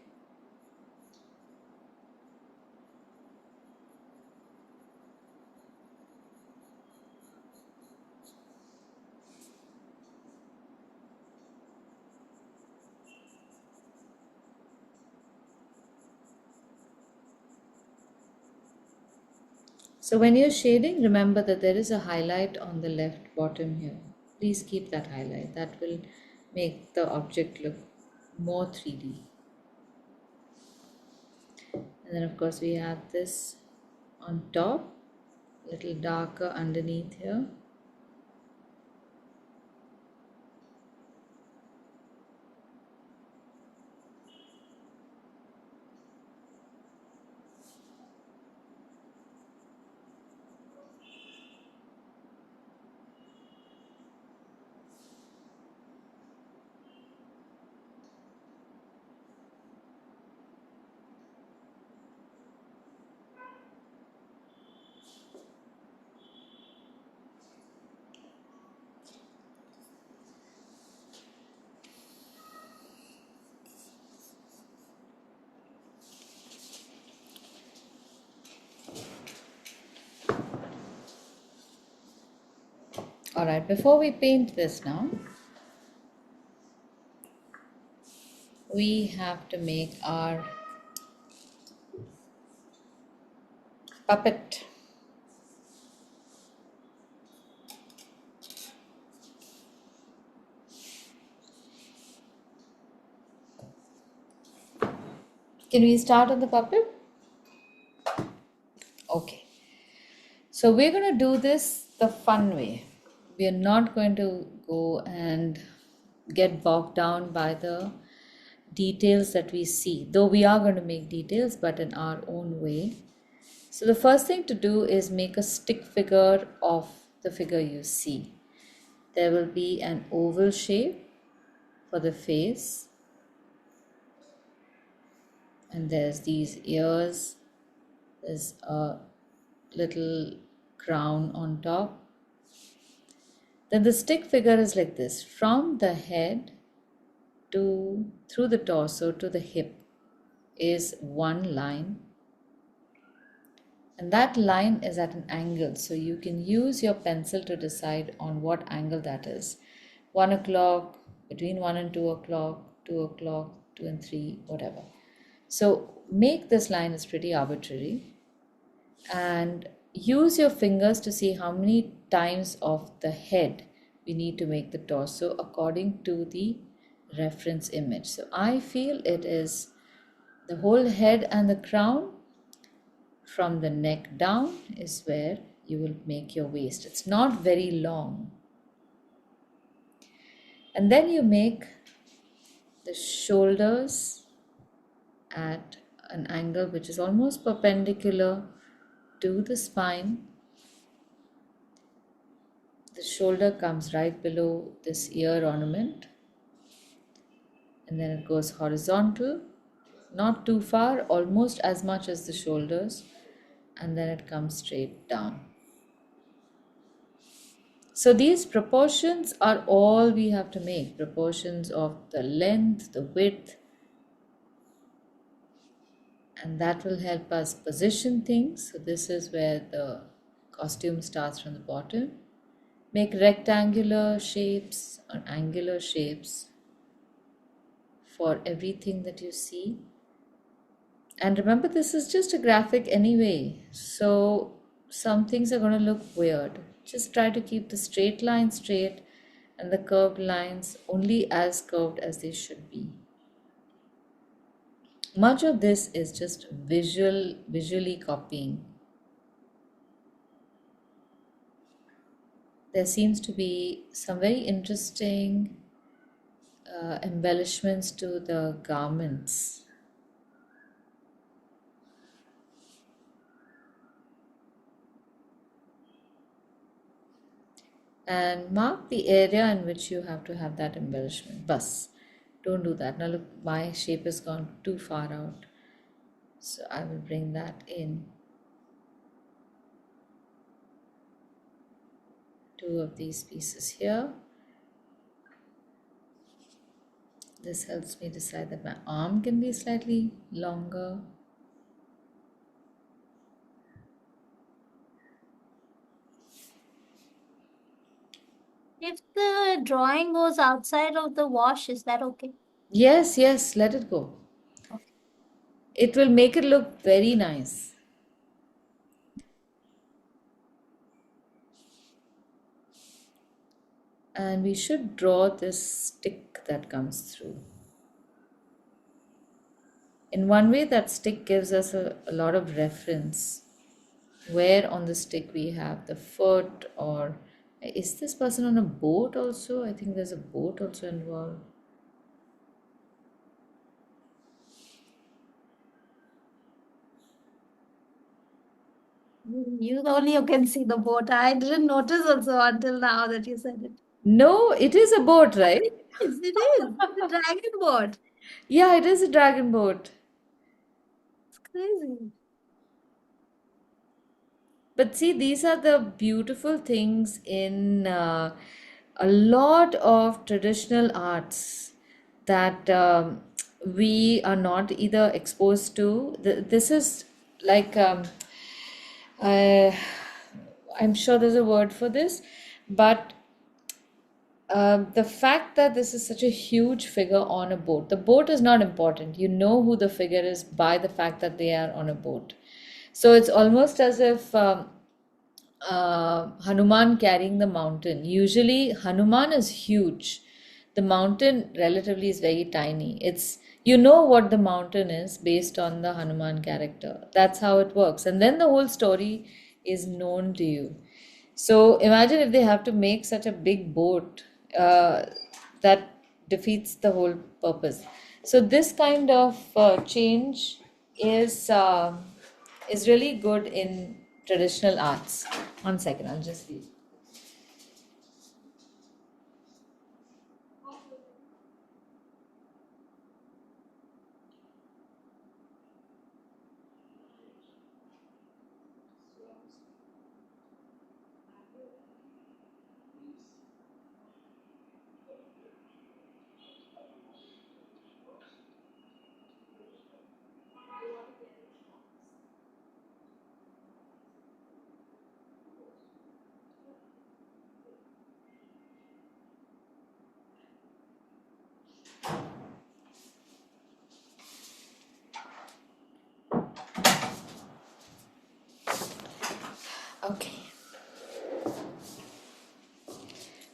So when you're shading, remember that there is a highlight on the left bottom here. Please keep that highlight. That will make the object look more 3D. And then of course we have this on top, a little darker underneath here. Alright, before we paint this now, we have to make our puppet. Can we start on the puppet? Okay. So we're going to do this the fun way. We are not going to go and get bogged down by the details that we see, though we are going to make details, but in our own way. So the first thing to do is make a stick figure of the figure you see. There will be an oval shape for the face, and there's these ears, there's a little crown on top. Then the stick figure is like this, from the head to through the torso to the hip is one line, and that line is at an angle, so you can use your pencil to decide on what angle that is. 1 o'clock, between 1 and 2 o'clock, 2 o'clock, 2 and 3, whatever. So make this line is pretty arbitrary and use your fingers to see how many times of the head we need to make the torso according to the reference image. So I feel it is the whole head and the crown. From the neck down is where you will make your waist. It's not very long. And then you make the shoulders at an angle which is almost perpendicular to the spine. The shoulder comes right below this ear ornament, and then it goes horizontal, not too far, almost as much as the shoulders, and then it comes straight down. So these proportions are all we have to make, proportions of the length, the width, and that will help us position things. So this is where the costume starts from the bottom. Make rectangular shapes or angular shapes for everything that you see. And remember, this is just a graphic anyway, so some things are going to look weird. Just try to keep the straight line straight and the curved lines only as curved as they should be. Much of this is just visually copying. There seems to be some very interesting embellishments to the garments. And mark the area in which you have to have that embellishment. Bus. Don't do that. Now look, my shape has gone too far out. So I will bring that in. Two of these pieces here. This helps me decide that my arm can be slightly longer. If the drawing goes outside of the wash, is that okay? Yes, yes, let it go. Okay. It will make it look very nice. And we should draw this stick that comes through. In one way, that stick gives us a lot of reference. Where on the stick we have the foot, or is this person on a boat also? I think there's a boat also involved. You can see the boat. I didn't notice also until now that you said it. No, it is a boat, right? It is the dragon boat. Yeah, it is a dragon boat. It's crazy. But see, these are the beautiful things in a lot of traditional arts that we are not either exposed to. This is like, uh, I'm sure there's a word for this, but the fact that this is such a huge figure on a boat, the boat is not important. You know who the figure is by the fact that they are on a boat. So it's almost as if Hanuman carrying the mountain. Usually, Hanuman is huge. The mountain relatively is very tiny. It's you know what the mountain is based on the Hanuman character. That's how it works. And then the whole story is known to you. So imagine if they have to make such a big boat, that defeats the whole purpose. So this kind of change is really good in traditional arts. One second, I'll just read.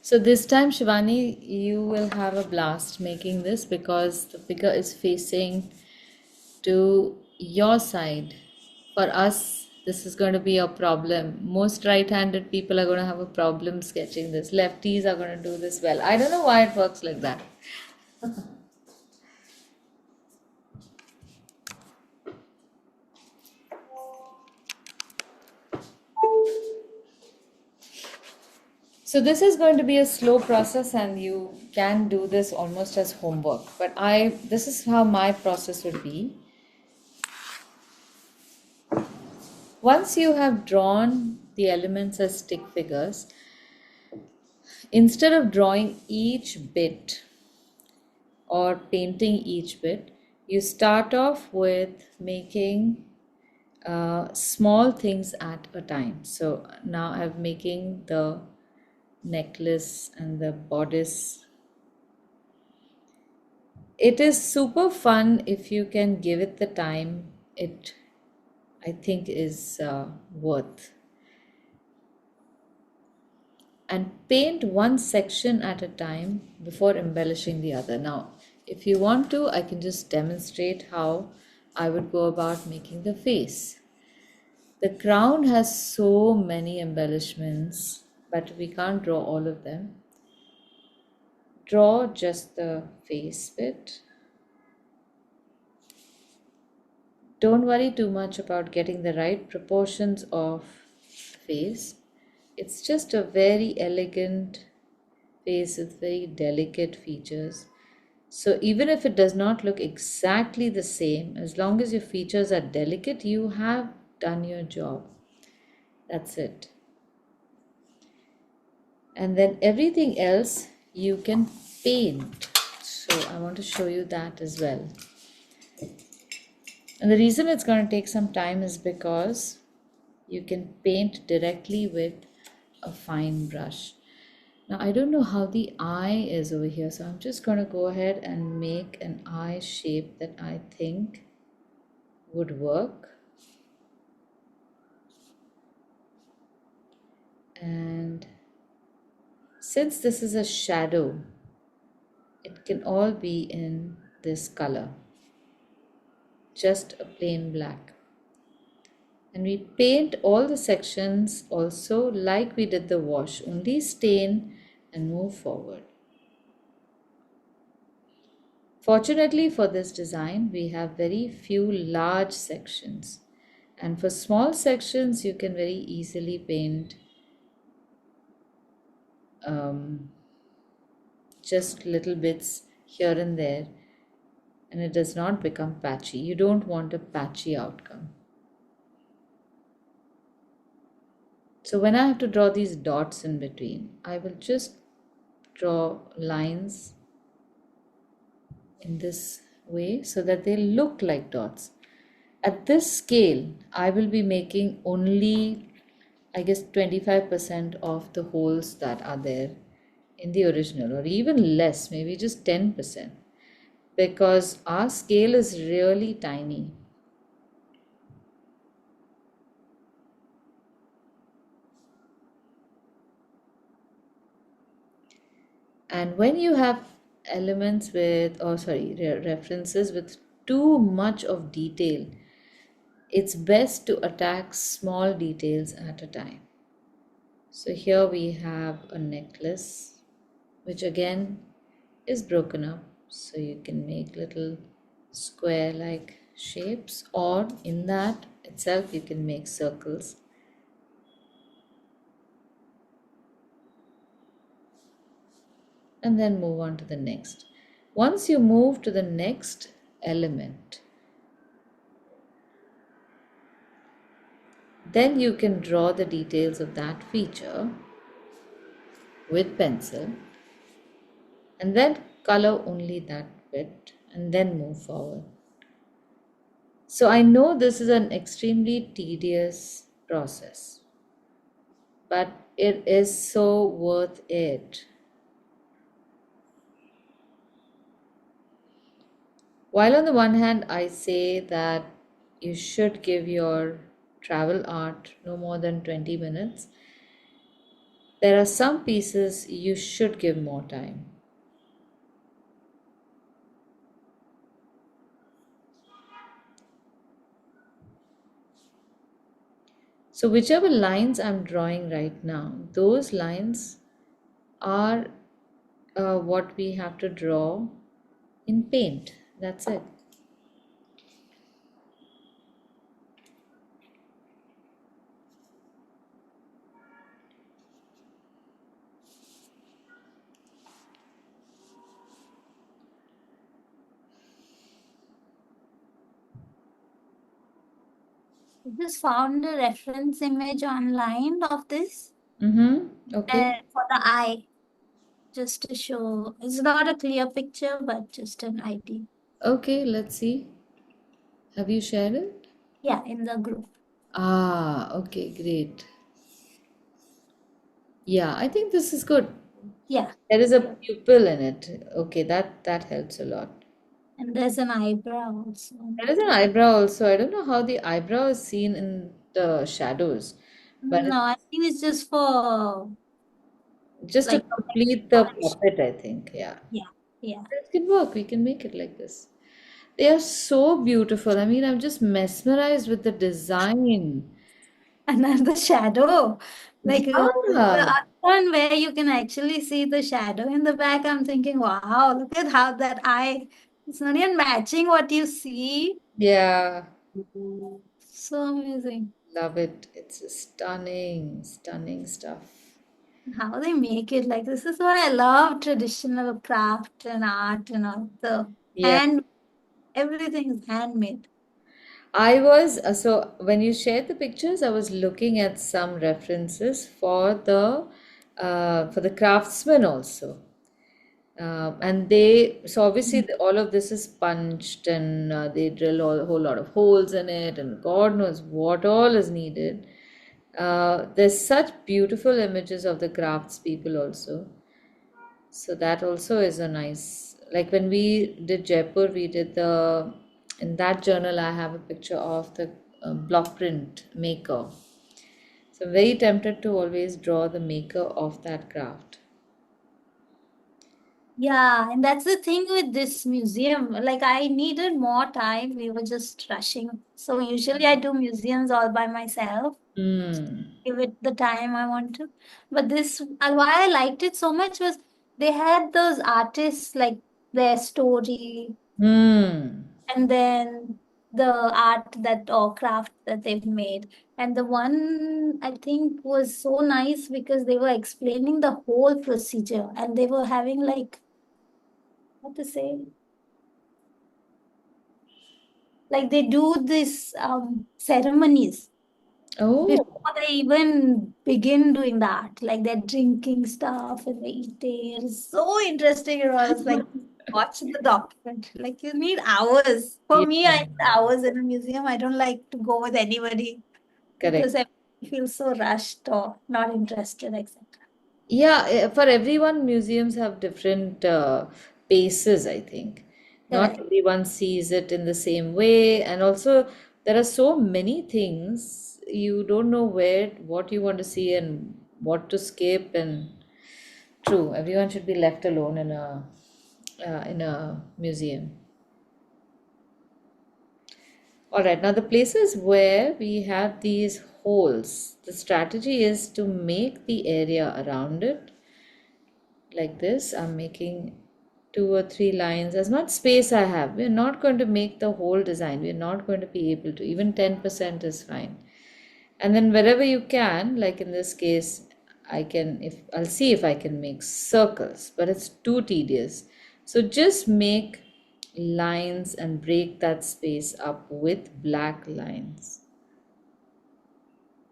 So this time, Shivani, you will have a blast making this because the figure is facing to your side. For us, this is going to be a problem. Most right-handed people are going to have a problem sketching this. Lefties are going to do this well. I don't know why it works like that. So this is going to be a slow process and you can do this almost as homework. But this is how my process would be. Once you have drawn the elements as stick figures, instead of drawing each bit or painting each bit, you start off with making small things at a time. So now I'm making the necklace and the bodice. It is super fun if you can give it the time. It, I think, is worth. And paint one section at a time before embellishing the other. Now, if you want to, I can just demonstrate how I would go about making the face. The crown has so many embellishments, but we can't draw all of them. Draw just the face bit. Don't worry too much about getting the right proportions of face. It's just a very elegant face with very delicate features. So even if it does not look exactly the same, as long as your features are delicate, you have done your job. That's it. And then everything else you can paint. So I want to show you that as well. And the reason it's going to take some time is because you can paint directly with a fine brush. Now I don't know how the eye is over here, so I'm just going to go ahead and make an eye shape that I think would work. And since this is a shadow, it can all be in this color, just a plain black. And we paint all the sections also like we did the wash, only stain and move forward. Fortunately for this design, we have very few large sections. And for small sections, you can very easily paint just little bits here and there, and it does not become patchy. You don't want a patchy outcome. So when I have to draw these dots in between, I will just draw lines in this way so that they look like dots. At this scale, I will be making only, I guess, 25% of the holes that are there in the original, or even less, maybe just 10%, because our scale is really tiny. And when you have elements with, or sorry, references with too much of detail, it's best to attack small details at a time. So here we have a necklace, which again is broken up. So you can make little square-like shapes, or in that itself you can make circles. And then move on to the next. Once you move to the next element, then you can draw the details of that feature with pencil and then color only that bit and then move forward. So I know this is an extremely tedious process, but it is so worth it. While on the one hand, I say that you should give your travel art no more than 20 minutes, There are some pieces you should give more time. So, whichever lines I'm drawing right now, those lines are what we have to draw in paint. That's it. I just found a reference image online of this Okay. for the eye, just to show. It's not a clear picture, but just an idea. Okay, let's see. Have you shared it? Yeah, in the group. Ah, okay, great. Yeah, I think this is good. Yeah. There is a pupil in it. Okay, that helps a lot. And there's an eyebrow also. There is an eyebrow also. I don't know how the eyebrow is seen in the shadows, but No, I think it's just for just to like complete the decoration. puppet, I think. Yeah. Yeah, yeah. It can work. We can make it like this. They are so beautiful. I mean, I'm just mesmerized with the design. And then the shadow, like the Yeah. other one where you can actually see the shadow in the back. I'm thinking, wow, look at how that eye, it's not even matching what you see. Yeah. So amazing. Love it. It's stunning, stunning stuff. How they make it. Like, this is what I love traditional craft and art and all the Yeah. hand, everything is handmade. So when you shared the pictures, I was looking at some references for the craftsmen also. And so obviously all of this is punched and they drill a whole lot of holes in it, and God knows what all is needed. There's such beautiful images of the craftspeople also. So that also is a nice, like when we did Jaipur, in that journal, I have a picture of the block print maker. So I'm very tempted to always draw the maker of that craft. Yeah, and that's the thing with this museum. Like, I needed more time. We were just rushing. So usually I do museums all by myself, Hmm. give it the time I want to. But this, why I liked it so much was they had those artists, like their story, Hmm. and then the art that or craft that they've made. And the one I think was so nice because they were explaining the whole procedure and they were having like, what to say? Like they do this ceremonies Oh, before they even begin doing that. Like they're drinking stuff and they eating. It's so interesting. It was like watch the document. Like you need hours. For yeah, me, I need hours in a museum. I don't like to go with anybody because correct. I feel so rushed or not interested, etc. Yeah, for everyone, museums have different paces, I think. Not Correct. everyone sees it in the same way. And also, there are so many things you don't know what you want to see and what to skip. And true, everyone should be left alone in a museum. All right, now the places where we have these holes, the strategy is to make the area around it like this. I'm making 2 or 3 lines. As much space I have, we're not going to make the whole design. We're not going to be able to. Even 10% is fine. And then wherever you can, like in this case, I'll see if I can make circles, but it's too tedious. So just make lines and break that space up with black lines.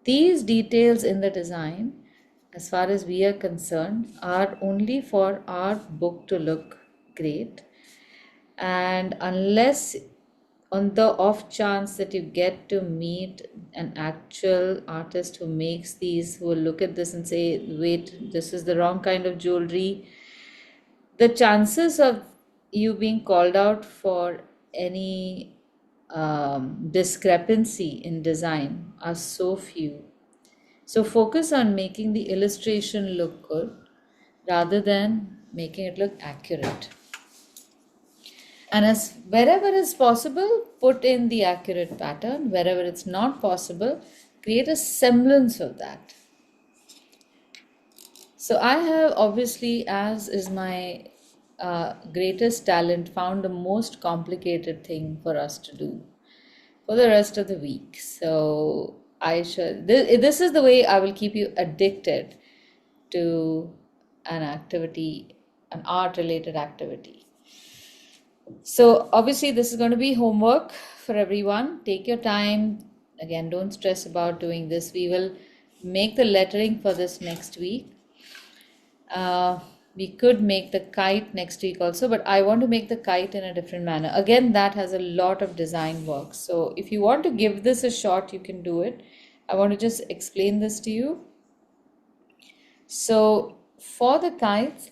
These details in the design, as far as we are concerned, are only for our book to look great. And unless on the off chance that you get to meet an actual artist who makes these, who will look at this and say, wait, this is the wrong kind of jewelry, the chances of you being called out for any discrepancy in design are so few. So focus on making the illustration look good rather than making it look accurate. And as wherever is possible, put in the accurate pattern. Wherever it's not possible, create a semblance of that. So I have obviously, as is my greatest talent, found the most complicated thing for us to do for the rest of the week. So I should, this is the way I will keep you addicted to an activity, an art related activity. So obviously this is going to be homework for everyone. Take your time. Again, don't stress about doing this. We will make the lettering for this next week. We could make the kite next week also, but I want to make the kite in a different manner. Again, that has a lot of design work. So if you want to give this a shot, you can do it. I want to just explain this to you. So for the kites,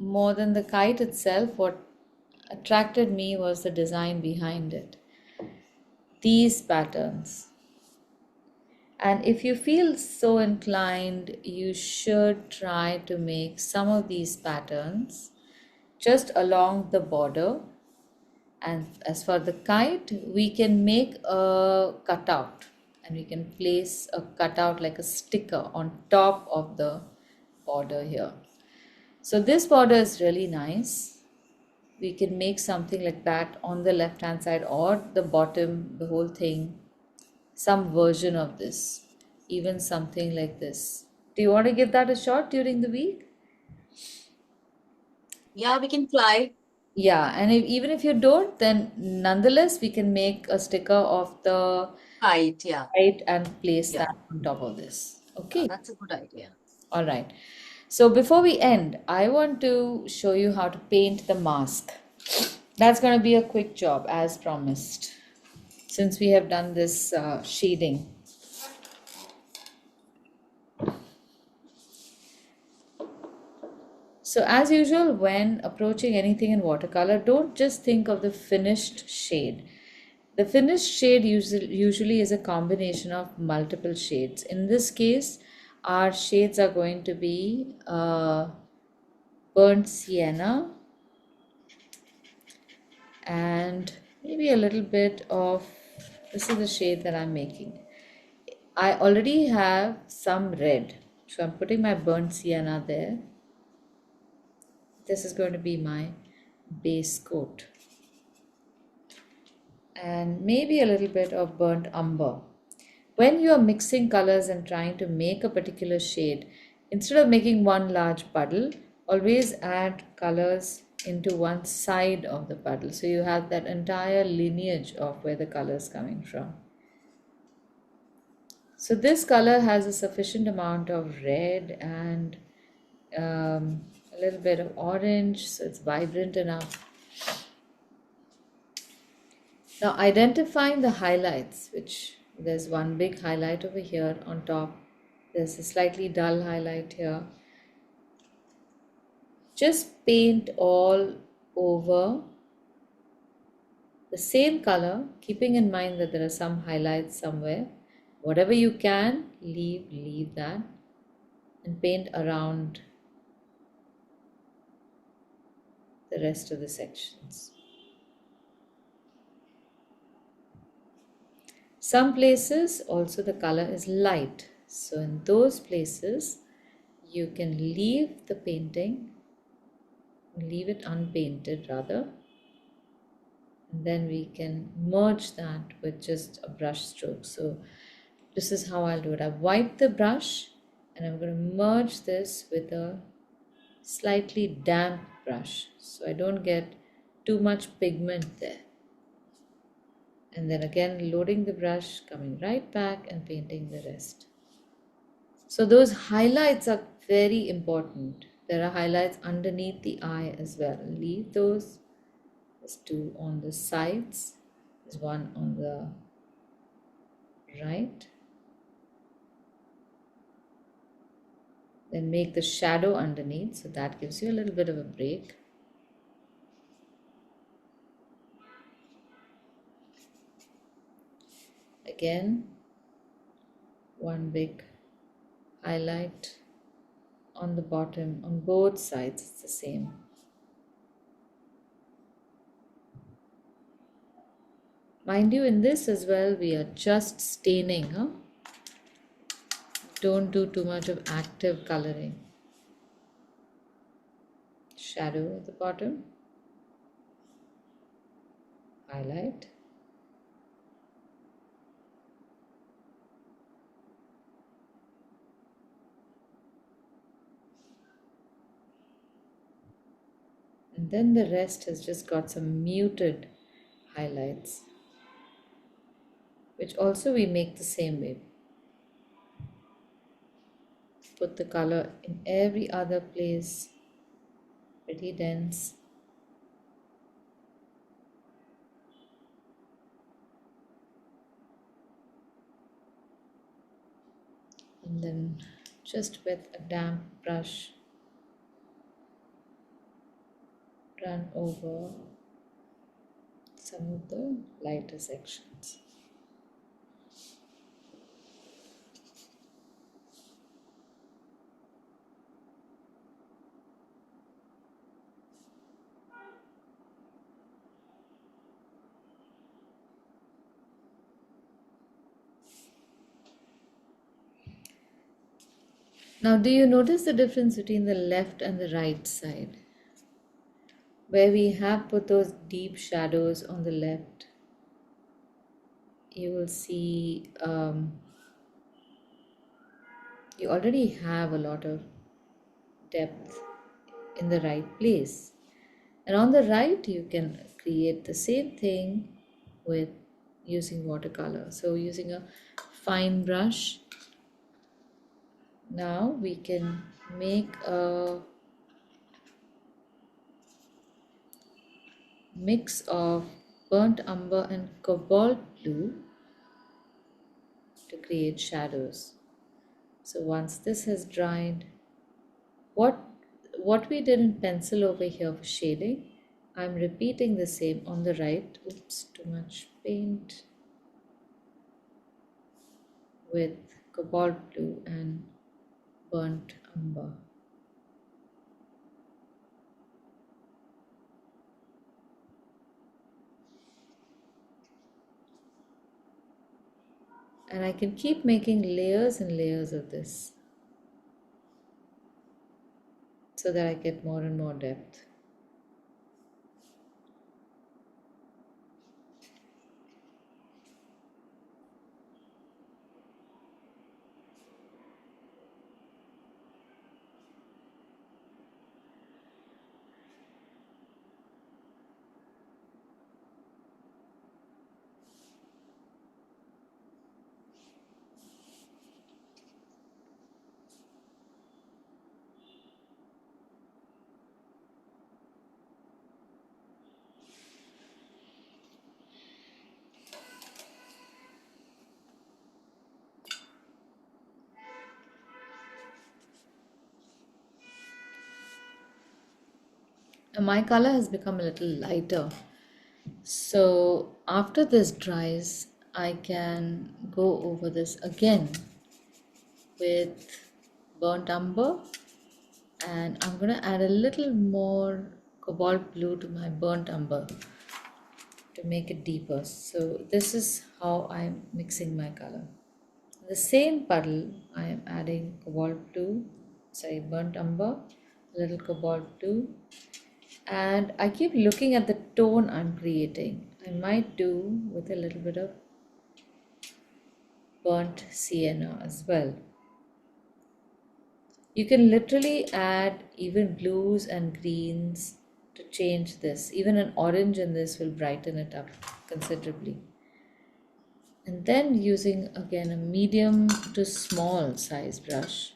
more than the kite itself, what attracted me was the design behind it. These patterns. And if you feel so inclined, you should try to make some of these patterns just along the border. And as for the kite, we can make a cutout and we can place a cutout like a sticker on top of the border here. So this border is really nice. We can make something like that on the left hand side or the bottom, the whole thing, some version of this, even something like this. Do you want to give that a shot during the week? Yeah, we can try. Yeah, and even if you don't, then nonetheless, we can make a sticker of the Kite, yeah. kite and place Yeah. that on top of this. Okay, That's a good idea. all right. So before we end, I want to show you how to paint the mask. That's going to be a quick job as promised, since we have done this shading. So as usual, when approaching anything in watercolor, don't just think of the finished shade. The finished shade usually is a combination of multiple shades. In this case, our shades are going to be burnt sienna and maybe a little bit of, this is the shade that I'm making. I already have some red, so I'm putting my burnt sienna there. This is going to be my base coat. And maybe a little bit of burnt umber. When you are mixing colors and trying to make a particular shade, instead of making one large puddle, always add colors into one side of the puddle. So you have that entire lineage of where the color is coming from. So this color has a sufficient amount of red and a little bit of orange, so it's vibrant enough. Now identifying the highlights, which there's one big highlight over here on top. There's a slightly dull highlight here. Just paint all over the same color, keeping in mind that there are some highlights somewhere. Whatever you can, leave that and paint around the rest of the sections. Some places also the color is light. So in those places, you can leave the painting, leave it unpainted rather, and then we can merge that with just a brush stroke. So this is how I'll do it. I've wiped the brush and I'm going to merge this with a slightly damp brush so I don't get too much pigment there. And then again loading the brush, coming right back and painting the rest. So those highlights are very important. There are highlights underneath the eye as well. Leave those. There's two on the sides. There's one on the right. Then make the shadow underneath, so that gives you a little bit of a break. Again, one big highlight on the bottom, on both sides, it's the same. Mind you, in this as well, we are just staining, huh? Don't do too much of active coloring. Shadow at the bottom, highlight. And then the rest has just got some muted highlights, which also we make the same way. Put the color in every other place, pretty dense. And then just with a damp brush, run over some of the lighter sections. Now, do you notice the difference between the left and the right side? Where we have put those deep shadows on the left, you will see you already have a lot of depth in the right place. And on the right, you can create the same thing with using watercolor. So, using a fine brush, now we can make a mix of burnt umber and cobalt blue to create shadows. So once this has dried, what what we did in pencil over here for shading, I'm repeating the same on the right. Oops, too much paint. With cobalt blue and burnt umber. And I can keep making layers and layers of this so that I get more and more depth. And my color has become a little lighter. So after this dries, I can go over this again with burnt umber, and I'm going to add a little more cobalt blue to my burnt umber to make it deeper. So this is how I'm mixing my color. In the same puddle, I am adding burnt umber, a little cobalt blue, and I keep looking at the tone I'm creating. I might do with a little bit of burnt sienna as well. You can literally add even blues and greens to change this. Even an orange in this will brighten it up considerably. And then using again a medium to small size brush,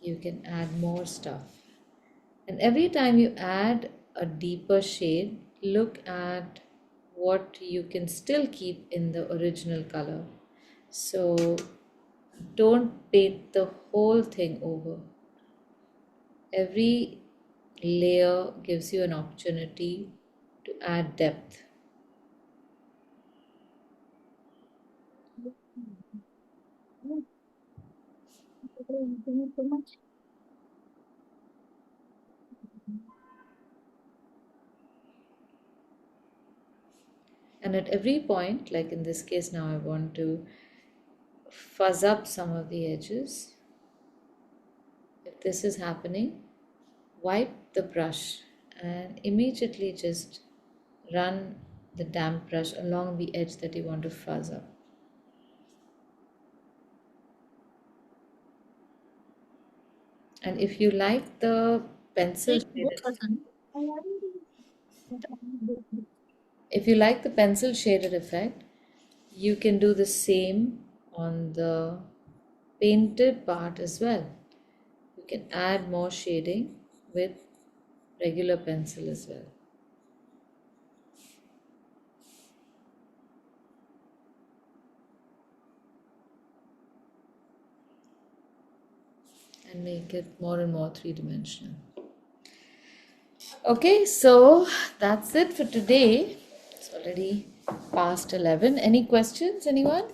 you can add more stuff. And every time you add a deeper shade, look at what you can still keep in the original color. So don't paint the whole thing over. Every layer gives you an opportunity to add depth. so much. And at every point, like in this case now, I want to fuzz up some of the edges. If this is happening, wipe the brush and immediately just run the damp brush along the edge that you want to fuzz up. And if you like the pencil shaded, if you like the pencil shaded effect, you can do the same on the painted part as well. You can add more shading with regular pencil as well. And make it more and more three-dimensional. Okay, so that's it for today. It's already past 11. Any questions, anyone?